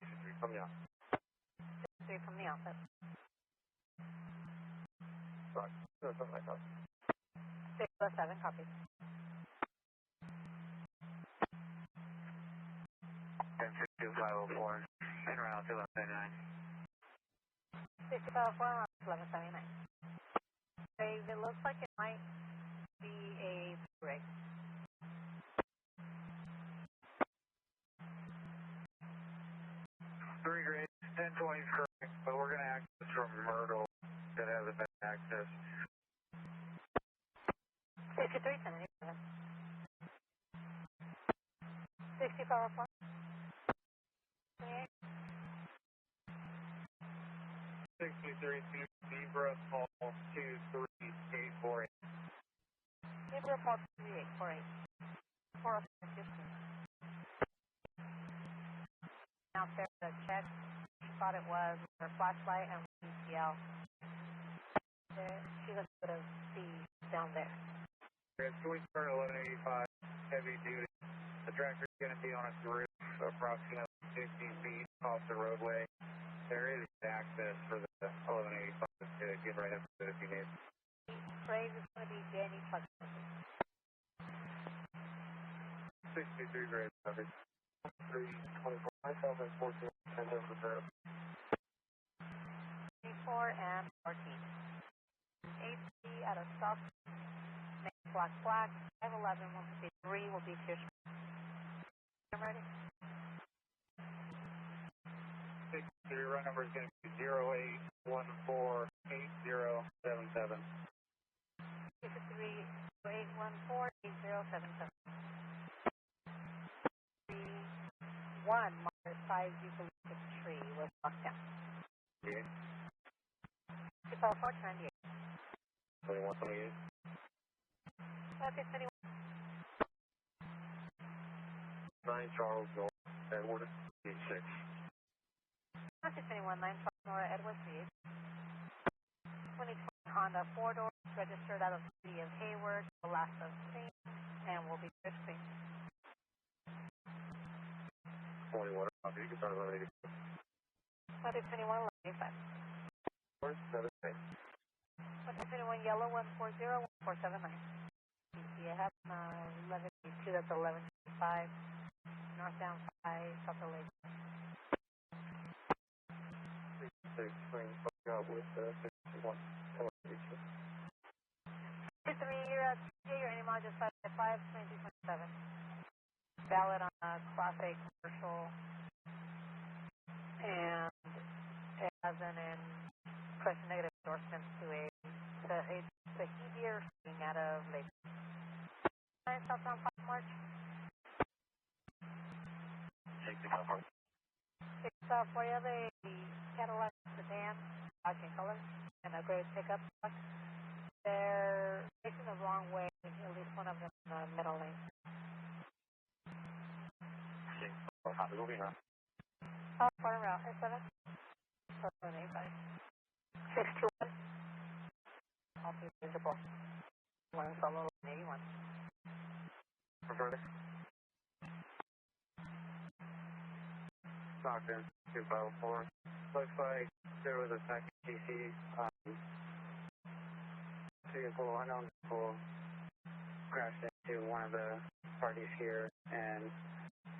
63 from the office.
63 from the office.
Something like that.
607 copies.
6504, en route to 1179.
6504, 1179. Dave, it looks like it might be a rig.
Three grades, 1020 is correct, but we're going to access from Myrtle that hasn't been accessed.
6310. 6504.
63 to Zebra Paul 23848.
Zebra Paul 23848. 415. Out there to check. She thought it was her flashlight and ECL. She was able to see down there.
It's going to 1185, heavy duty. The tractor is going to be on its roof, approximately 50 feet off the roadway. There is access for the 1185 to get right up to it if you need.
Cruz is going to be Danny Plus.
63 grade coverage. 324. Myself and 14. And over there.
24 and 14. 8C out of Stockton. Next black, 511, 153 will be to your. I'm ready.
63, run number is going to be 08148077.
814-8077. 1 minor size eucalyptus tree was knocked down.
Yeah.
498.
2128.
Okay, 21.
9 Charles North, Edward, 86.
Okay, 21, 9 Sonora, Edward, 38. 2020 Honda 4-door, registered out of the city of Hayward, the last of Spain, and will be good screen.
21, copy, you can start 1185.
Okay, 21, 1185.
479.
Okay, 21, yellow, 140, 1479. You have 1182, that's 1155. Northbound 5, South Lake.
6, swing, fuck out with 61.
3, you're at your animal just 5, 2227. Valid on a Class A commercial, and it has an press negative endorsement to a behavior being out of Lake. Southbound 5 March.
65.
6 for you, the Cadillac sedan, black in color, and a gray pickup truck. They're facing the wrong way, at least one of them in the middle lane.
Copy, moving on.
Far route, S7. 785. 621. All be visible. 1 solo, 81.
Reverting. Stockton, 254.
Looks like there was a second TC. Vehicle, unknown vehicle, crashed into one of the parties here and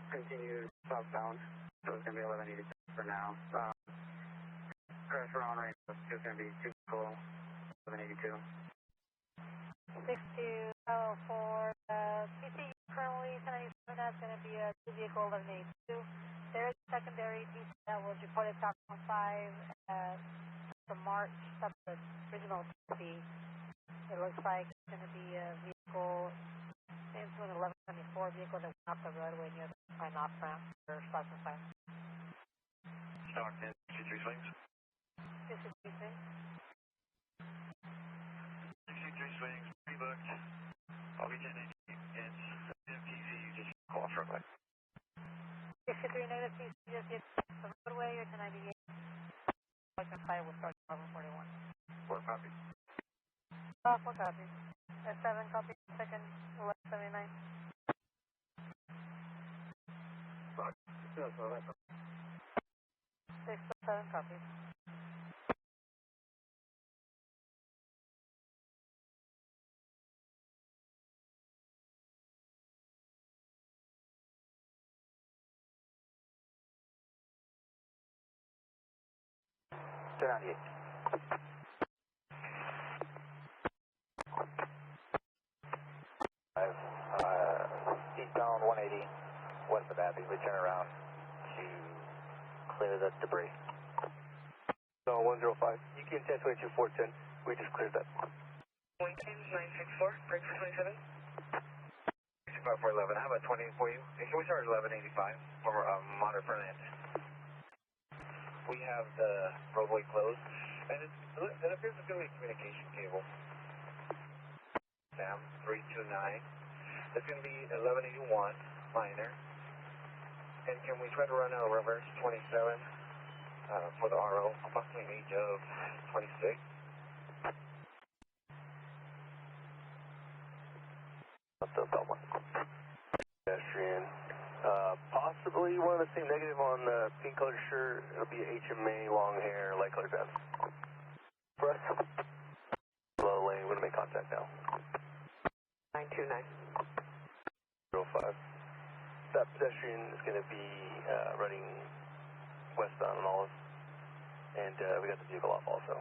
continued southbound. So it's going to be 1182 for now. Crash we're on right now is going to be 2 below 1182.
6204, TC currently 1097, that's going to be a 2 vehicle 1182. There is a secondary TC that was reported top 5 the March, that's the original TC. It looks like it's going to be a vehicle into an 1174 vehicle that went off the roadway near the sign off ramp for Stockton Fire.
Stockton, 63 swings.
63 swings.
63 swings, pre-booked. I'll be 1080 inch. MTC, you just call off runway.
63 negative TC, just get the roadway or 1098. Stockton Fire will start 1141.
4 copy.
4 copy. S7 copy, second 1179. 6 7 copies.
298. Eastbound 180, west of Abbey. We turn around to clear the debris. So 105, you can 1022 410. We just cleared that.
964, break for 27. 65411. How about 20 for you? Can we start at 1185 for Amador front end? We have the roadway closed, and it appears to be a communication cable. Sam 329. It's going to be 1181 minor. And can we try to run a reverse 27 for the RO, approximately age of 26?
Pedestrian. Possibly one of the same negative on the pink color shirt. It'll be HMA, long hair, light color vest. Press. Below the lane, we're going to make contact now.
929.
05. That pedestrian is going to be running westbound on Olive. And we got the vehicle off also.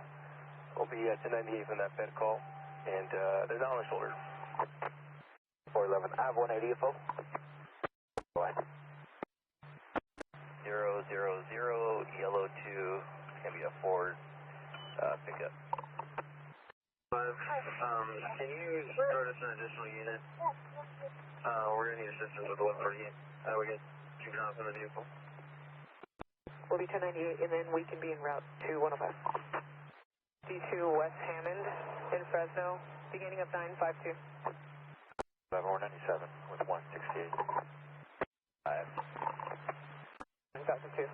We'll be at 1098 from that bed call. And they're down on the shoulder. 411. I have 180 info. Go ahead. 000, yellow 2, can be a Ford pickup.
5, can you start us an additional unit? We're going to need assistance with 1138. We get 2 drops in the vehicle.
We'll be 1098, and then we can be en route to 105. D2 West Hammond in Fresno, beginning of 952.
197 with 168.
9002.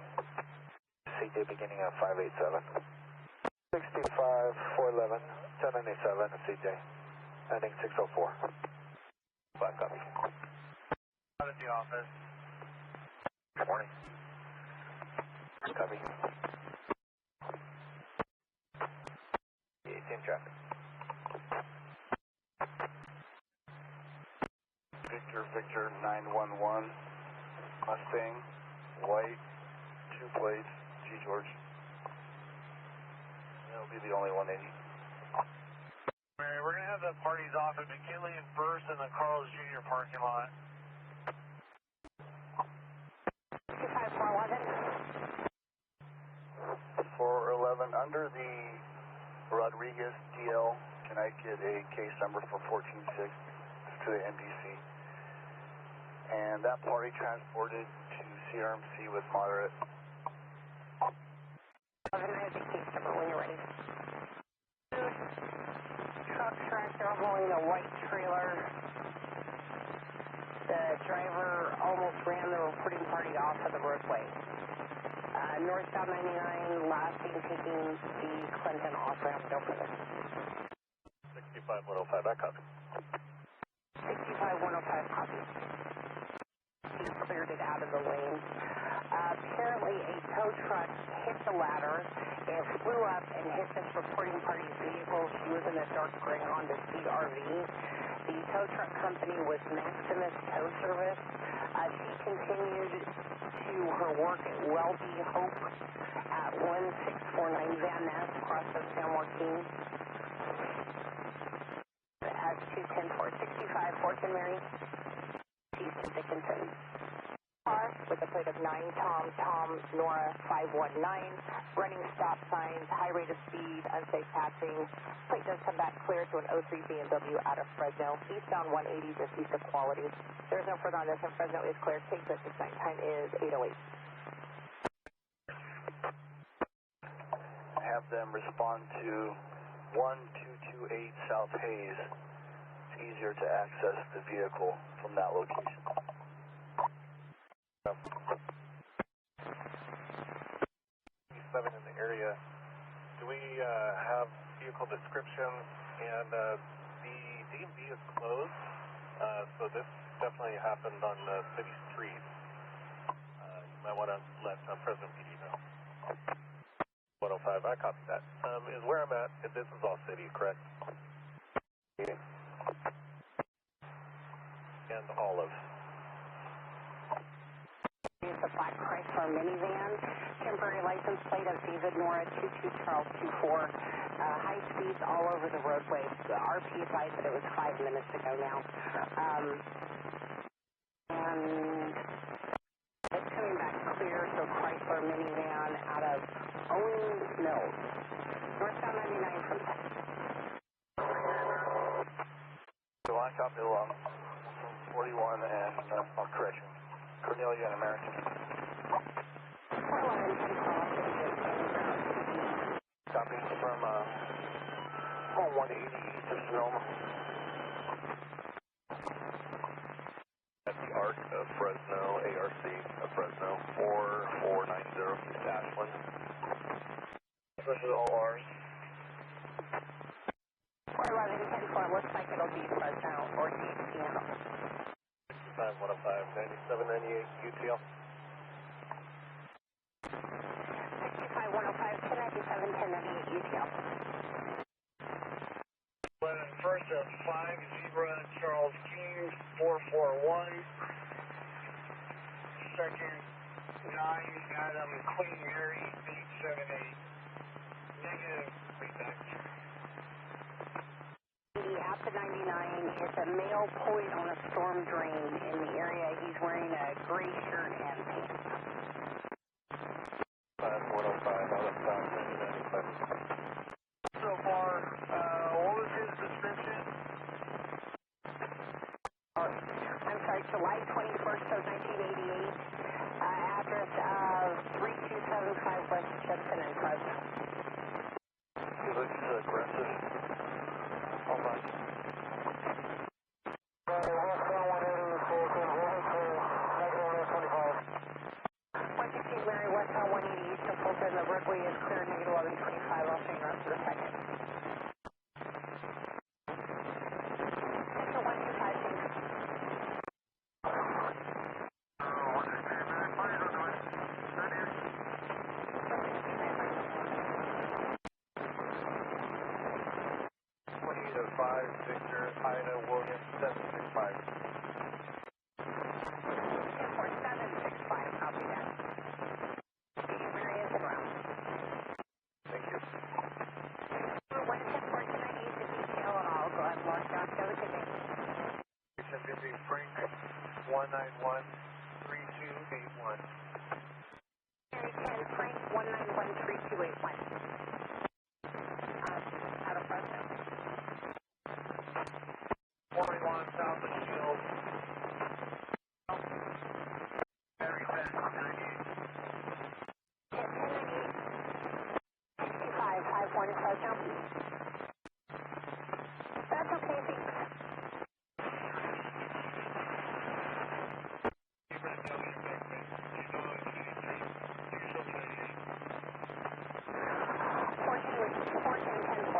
CJ beginning of 587. 65, 411, 1097, CJ. Ending 604. 5 copy.
Out at the office.
Good morning. Copy. 18 traffic.
Victor 911. Mustang, white, 2 plates, G. George. That'll be the only 180. Mary, we're going to have the parties off at McKinley and First in the Carl's Jr. parking lot. 411, under the Rodriguez DL, can I get a case number for 146 to the NBC? And that party transported to CRMC with moderate.
11, I have the case number when you're ready. Truck tractor hauling a white trailer. The driver almost ran the reporting party off of the roadway. Northbound 99, last seen taking the Clinton off ramp, no further.
65105, I copy.
65105, copy. He cleared it out of the lane. Apparently a tow truck hit the ladder. It flew up and hit this reporting party's vehicle. She was in a dark gray Honda CRV. The tow truck company was Maximus Tow Service. She continued to her work at Welby Hope at 1649 Van Ness, across of San Joaquin. At 210 465 410 Mary. East of Dickinson. Car with a plate of 9 Tom Nora 519, running stop signs, high rate of speed, unsafe passing. Plate does come back clear to an 03 BMW out of Fresno. Eastbound 180 just east of Quality. There is no further on this, and Fresno is clear. Take this night time is 8:08.
Have them respond to 1228 South Hayes. It's easier to access the vehicle from that location. 7 in the area. Do we have vehicle descriptions? And the DMV is closed, so this definitely happened on the city street. You might want to let President PD know. 105, I copy that. Is where I'm at. This is all city, correct? And Olive.
5 a black Chrysler minivan. Temporary license plate of David Nora 22 Charles 24. High speeds all over the roadway. The RP advised that it was 5 minutes ago now. And it's coming back clear, so Chrysler minivan out of Owens Mills. Northbound 99 from Texas.
So I copy 41 and correction. Cornelia and American.
411
Copy from 180 east of Sonoma.
At the ARC of Fresno, ARC of Fresno, 4490 East Ashland.
This is all ours.
411 10-4, looks like it'll be Fresno or CHP Heliports.
65 105 9798 UTL.
65 105 1097 1098 UTL.
First of 5 Zebra Charles King 441. Second 9 Adam Queen Mary 878. Negative feedback.
At the 99 is a male pulling on a storm drain in the area. He's wearing a gray shirt and pants.
5105 out of Stockton 95.
So far, what was his description?
I'm sorry, July 21st of 1988. Address of 3275 West Judson in Fresno.
He looks aggressive. How much?
Larry, westbound 180 east of Fulton. The roadway is clear, negative 1125. I'll stay north for the second. Central 125, thanks.
Five Victor Ida Williams 765.
4765, copy that. Mary is around.
Thank you.
110 1498 the detail, and I'll go ahead and log down. Have a good day.
Frank 191 3281.
Mary 10 Frank 191 3281. Out of Fresno.
41 south of Shield. Mary 10
1098. 65 51 in Fresno. That's okay, thanks.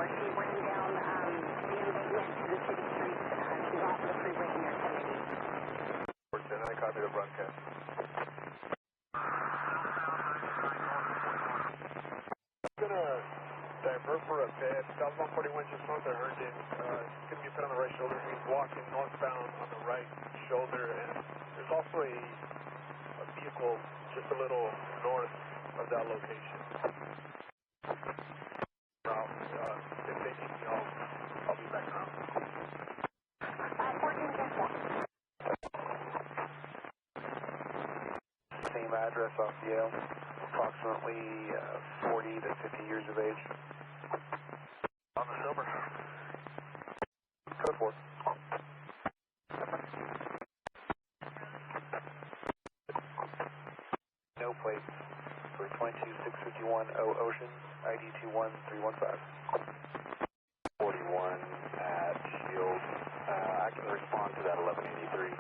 She's running down the embankment to the city streets. She's off the freeway near Kennedy.
And I copy the broadcast. I'm gonna divert for a bit. Southbound 41 just north of Herndon. He's gonna be put on the right shoulder. He's walking northbound on the right shoulder, and there's also a vehicle just a little north of that location. If they need me, I'll be back around.
1410.
Same address off Yale, approximately 40 to 50 years of age. On the silver. Code 4. No plates. For 22651 Ocean, ID 21315.
41 at Shield. I can respond to that 1183.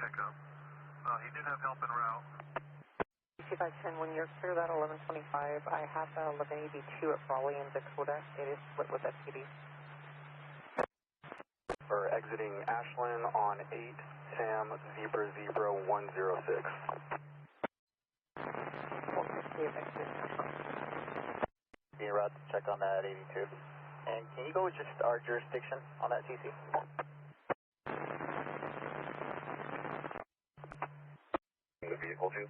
Pickup. He did have help en route.
2510, when you're clear that 1125, I have that 1182 at Raleigh and Dakota. It is split with SPD.
For exiting Ashland on 8 Sam Zebra 106. Can you route check on that 82? And can you go with just our jurisdiction on that TC?
hold you.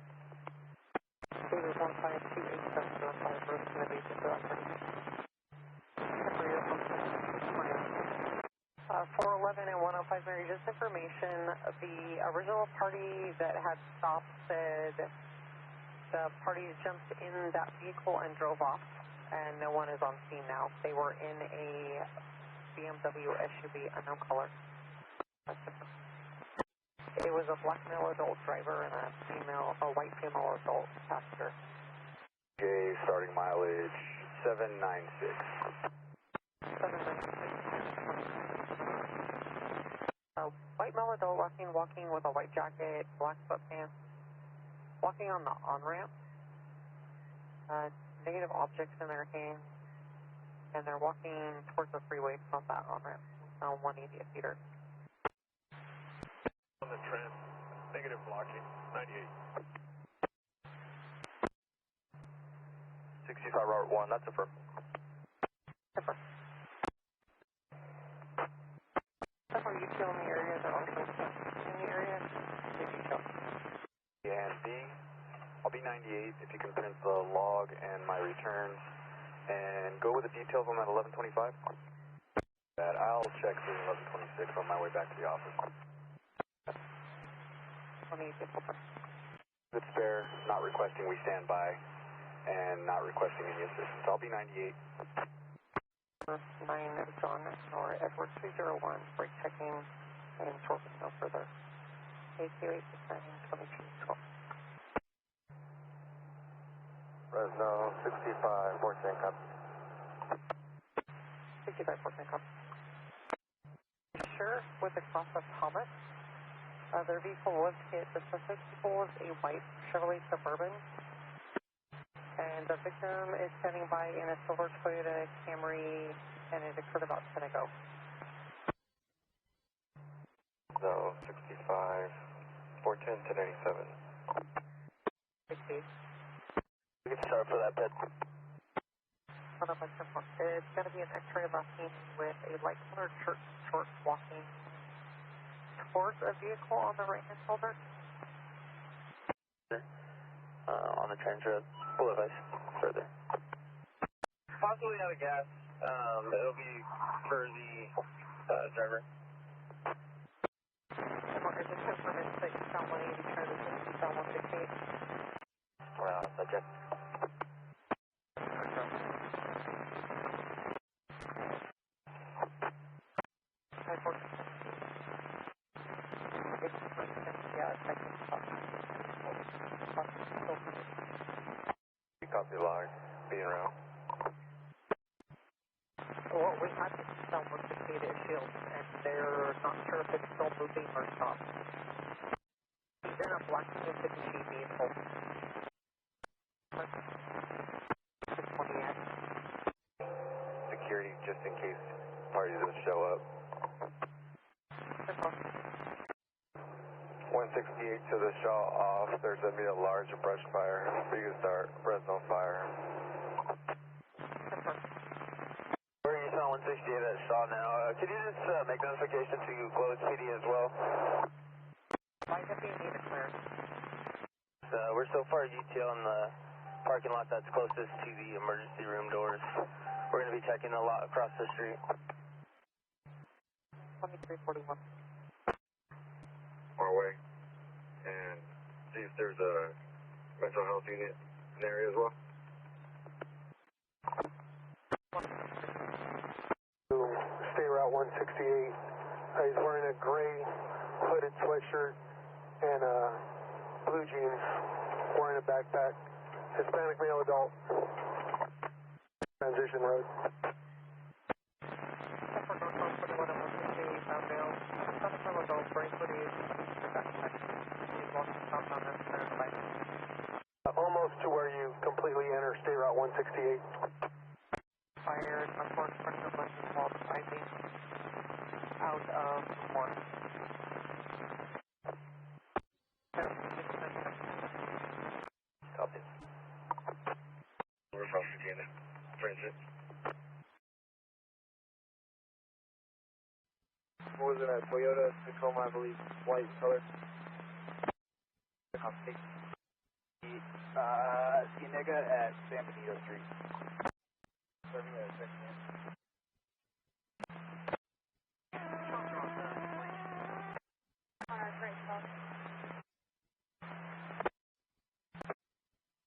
David 1528705, Bruce, going to be to that party. 411 and 105 Mary, just information, the original party that had stopped said the parties jumped in that vehicle and drove off, and no one is on scene now. They were in a BMW SUV, unknown color. It was a black male adult driver and a white female adult passenger.
Okay, starting mileage 796.
796. White male adult walking with a white jacket, black sweatpants, walking on the on-ramp, negative objects in their hands, and they're walking towards the freeway from that on-ramp, 180 feet.
On the trend, negative blocking, 98. 65 Robert 1, that's a firm.
Super. Are you still in the area that also in the area? Did you show?
And B, I'll be 98 if you can print the log and my returns, and go with the details on that 1125. That I'll check through 1126 on my way back to the office.
28.
Good spare, not requesting we stand by, and not requesting any assistance. I'll be 98.
9 John Nor Edward 301, brake checking, and torpid no further. AQ 869 2212.
Fresno 65, 14 copy.
65, 14 copy. Sure, with the cross of Thomas, their vehicle was hit. The suspect was a white Chevrolet Suburban, and the victim is standing by in a silver Toyota Camry, and it occurred about 10 ago.
So 65, 410 to 97.
60.
We can start for that bed.
It's going to be an X-ray left-hand with a light colored shirt shorts walking towards a vehicle on the right-hand shoulder.
On the trench road, full advice, further.
Possibly out of gas. It'll be for the driver.
Marker, just confirm it's 6 down 180, try to 6 down 168.
Subject. Copy log, being around.
Well, we had to sell 168 at Shield, and they're not sure if it's still moving or not. He's in a black Mitsubishi vehicle. 628.
Security, just in case parties don't show up. 168 to the Shaw off. There's going to be a large brush fire. You can start Fresno fire. Where are you on 168 at Shaw now? Could you just make notification to Close PD as well?
Why does he need a clearance?
We're so far UTL in the parking lot that's closest to the emergency room doors. We're going to be checking a lot across the street.
2341.
Our way, and see if there's a mental health unit in the area as well.
State Route 168. He's wearing a gray hooded sweatshirt and blue jeans, wearing a backpack. Hispanic male adult. Transition road. Almost to where you completely enter State Route 168.
Fired, unfortunately, while driving out of Moore.
Copy.
We're from Virginia. Transit.
What was it, a Toyota Tacoma, I believe, white color? Copy.
Omega at San Benito Street.
Serving at 6 a.m.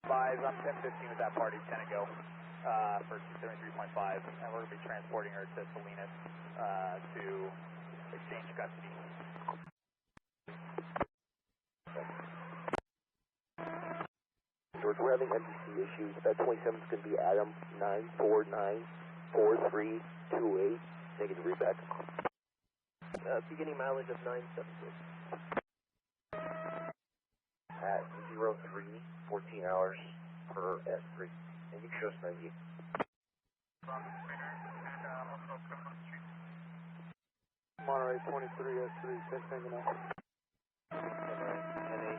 Five, I'm 1015 with that party, 10 to go for 273.5, and we're going to be transporting her to Salinas to exchange custody.
George, we're having NBC issues. That 27 is going to be Adam 9494328. Negative readback. Beginning mileage of 976. At 03, 14 hours per S3. And you can show us 98.
Monterey 23 S3, 6 hanging out.
NA,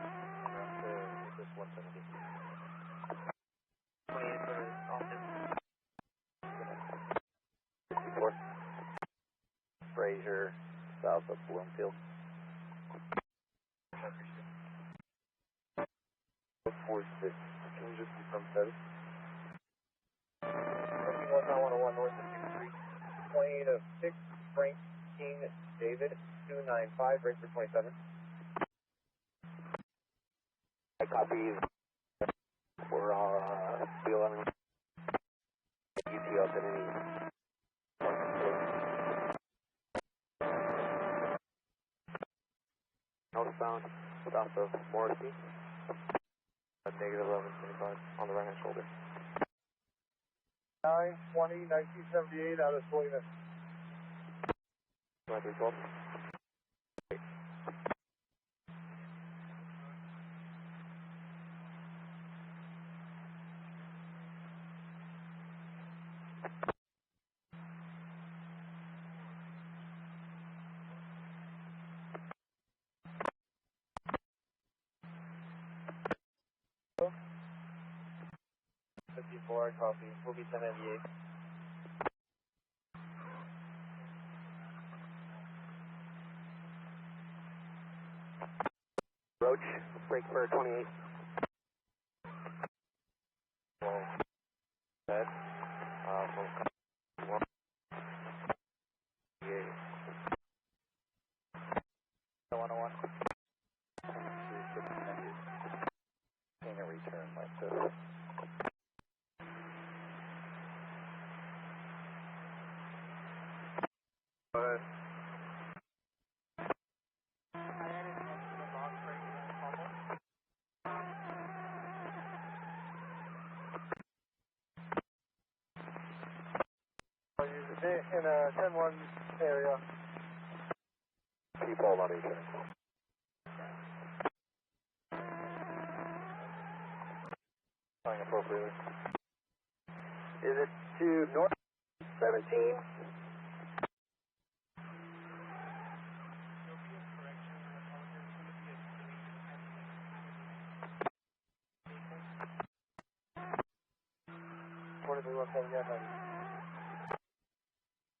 around to this 170. 28 for Austin. 64. Fraser, south of Bloomfield. 46. Can we just confirm status?
19101 north of 2th Street. Plane of 6, Frank King David, 295, break for 27.
I copy. We're B11. UTL at any. Northbound, south of Morrissey. Negative 1125 on the right hand shoulder.
920, 1978 out of Salinas.
9312.
Copy. We'll be 1098.
Roach, break for 28.
Well, head. Well,
101. Paying a return like this.
in a 10-1 area.
People on each other.
Flying appropriately.
Is it to north 17?
What did we look at again?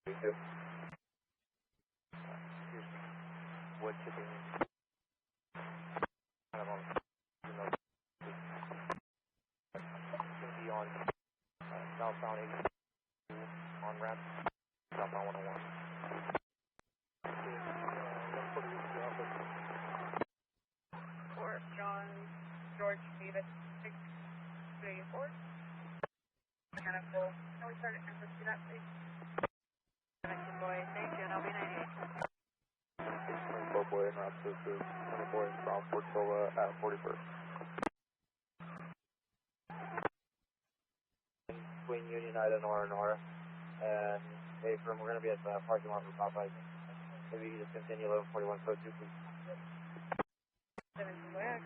Me too. Wood chipping. Kind of on, going to be on southbound 80 on ramp, southbound 101.
Fort John George Davis 634. Mechanical. Can we start at embassy that please? Boy, station, I'll be 98.
Boy and route to boy from Portola at 41st. Between Union and Nora. And hey, we're going to be at the parking lot for Popeyes. Maybe you just continue 1141 code 2, please.
17 where?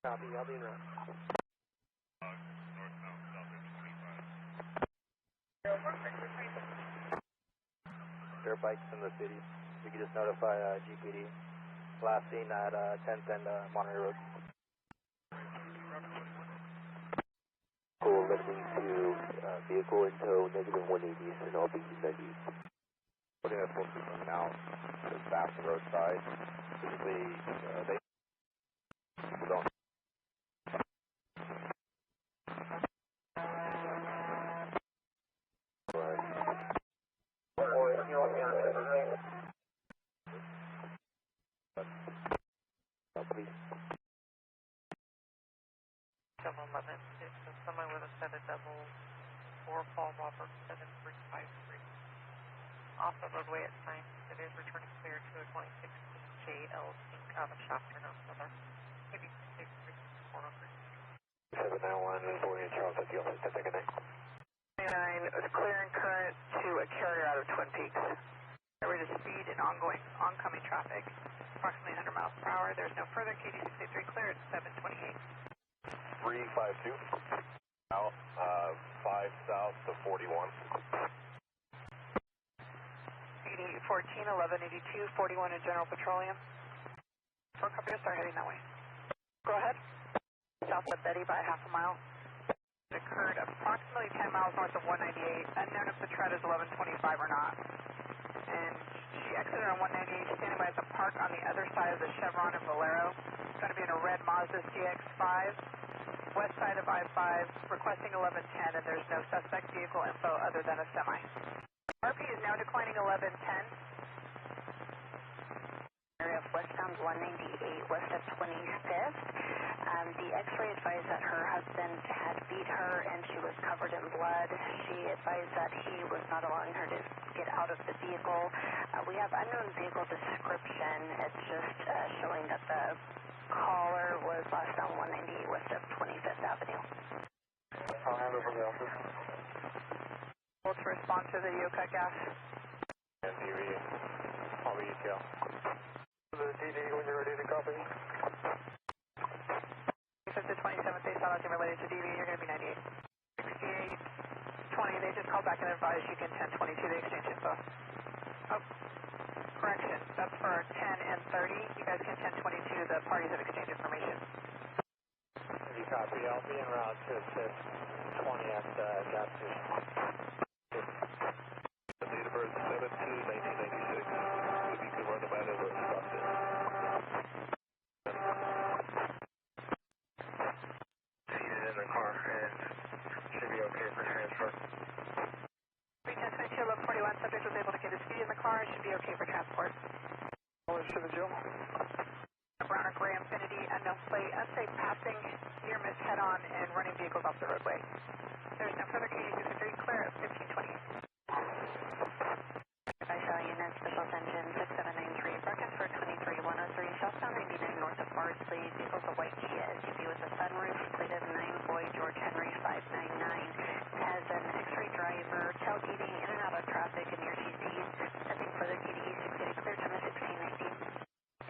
Copy, I'll be in route. There are bikes in the city. You can just notify GPD. Last seen at 1010 Monterey Road. Cool, lifting to vehicle in tow, negative 180, and I'll be 90.
Putting a focus on now, the back roadside. Typically, they don't.
Double 11, it's a semi with a set of double 4 Paul Robert 7353. Off the roadway at sign. It is returning clear to a 2016 JL Pink out of Shafter, no Southern. Maybe 63403.
791, boarding Charles at the office, 10 second
9 is clear and current to a carrier out of Twin Peaks. Rate of speed and oncoming traffic, approximately 100 miles per hour. There's no further. KD683 clear at 728.
352, out, 5 south to 41.
CD 14, 1182, 41 in General Petroleum. 4 copy to start heading that way. Go ahead. South of Betty by half a mile. It occurred approximately 10 miles north of 198. Unknown if the tread is 1125 or not. And she exited on 198, standing by at the park on the other side of the Chevron and Valero. It's going to be in a red Mazda CX-5, west side of I-5, requesting 1110, and there's no suspect vehicle info other than a semi. RP is now declining 1110.
Area of westbound 198 west of 25th. The X-ray advised that her husband had beat her and she was covered in blood. She advised that he was not allowing her to get out of the vehicle. We have unknown vehicle description. It's just showing that the caller was last on 198 west of 25th Avenue.
I'll handle from the office.
Let's respond to the cut gas.
And TV, all the detail. The DD when you're ready to copy.
If it's the 27th, they saw nothing related to DV, you're going to be 98. 68, 20, they just called back and advised you can 1022 the exchange info. Oh, correction, that's for 10 and 30. You guys can 1022 the parties of exchange information.
You copy, I'll be en route to assist 20 at the gas station. The date of birth 7/2/1996. If you could run them out of Stockton. Seated in the car and should be okay for transfer.
1022, 1141, subject was able to get his feet in the car and should be okay for transport.
To the Joe.
Brown or gray Infinity, unknown plate, unsafe passing, near miss head on, and running vehicles off the roadway. There's no further KD683 clear at 1528.
Shell unit, special attention 6793, broadcast for 23103, southbound 99 north of Bardsley, vehicle's a white Kia SUV with a sunroof, plate of 9 Boy George Henry 599, has an X-ray driver, tailgating in and out of traffic and near GCs, nothing further, KD683 clear, time is 1619.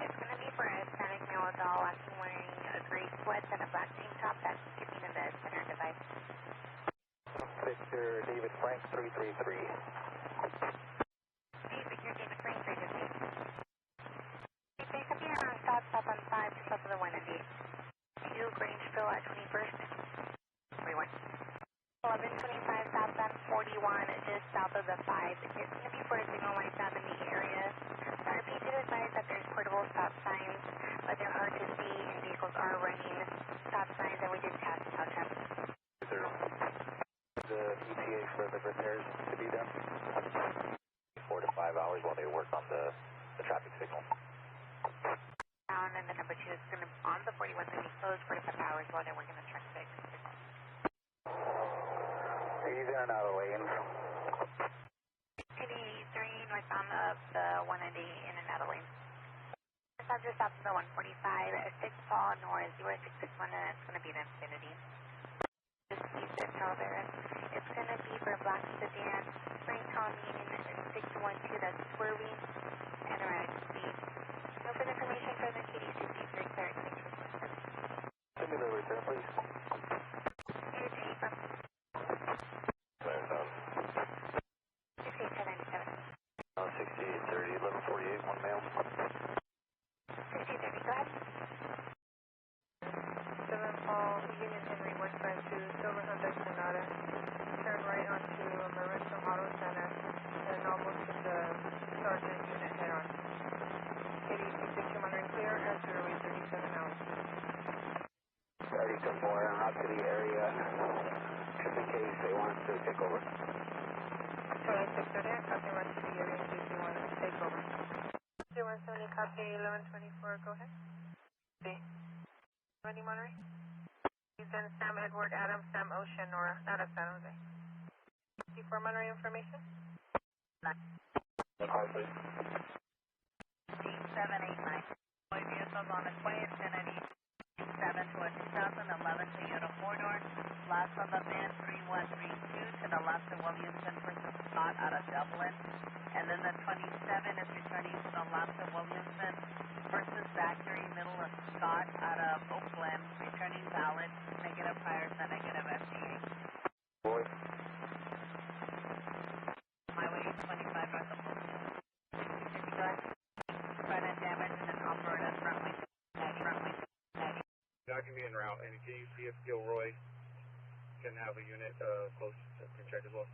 It's going to be for a Hispanic male adult. I'm wearing a gray sweats and a black tank top that's skipping in the center device.
Victor David Frank 333.
Victor David Frank 333. Please up here on stop on 5 just south of the 198. 2 Grangeville at 21st.
21.
1125 southbound 41 just south of the 5. It's going to be for a signal light stop in the area. The RP did advise that there's portable stop signs, but they're hard to see and vehicles are running stop signs, and we did pass the tell them.
Is there the ETA for the repairs to be done? 4 to 5 hours while they work on the traffic signal.
And then the number 2 is going to on the 41 going to be closed for 5 hours while they're working on traffic signal.
He's in and out of lane.
KD3 northbound of the 190 in and out of lane. Just off of the 145 at 6 Paul North 0661, and it's going to be an Infinity. Just keep it Talavera. It's going to be for a black sedan, spring tall meeting 612 that's swerving and erratic speed. No further information for the KD63 clear. Thanks for listening.
Send me the return, please.
Here's Jay from 6897.
6830, 1148, one male.
6830, go ahead.
7 Paul, Union Henry 152, Silver Honda Sonora. Turn right onto Maroon from Auto Center and almost to the Sergeant unit head on. KD662 monitoring clear at 0837 hours.
30 to 4, out to the area, just in case they want to take over.
2638, copy run to the area in case you want to take over. 2170, copy 1124, go ahead. See. Ready, monitoring?
Houston, Sam Edward, Adam, Sam Ocean, Nora, out of San Jose. For Monterey information?
Hi, please.
8789. Boy vehicles on its way, Infinity 7 to a 2011 Toyota 4-door. Last on the van 3132 to the left of Williamson versus Scott out of Dublin. And then the 27 is returning to the left of Williamson versus Zachary, middle of Scott out of Oakland, returning valid, negative prior to negative FTA.
Boy.
Highway 25 north of Williamson. Front end damage and an operator front wing.
That can be en route, and can you see if Gilroy can have a unit close to check as well?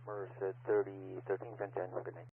Merced 3013, 1010, good night.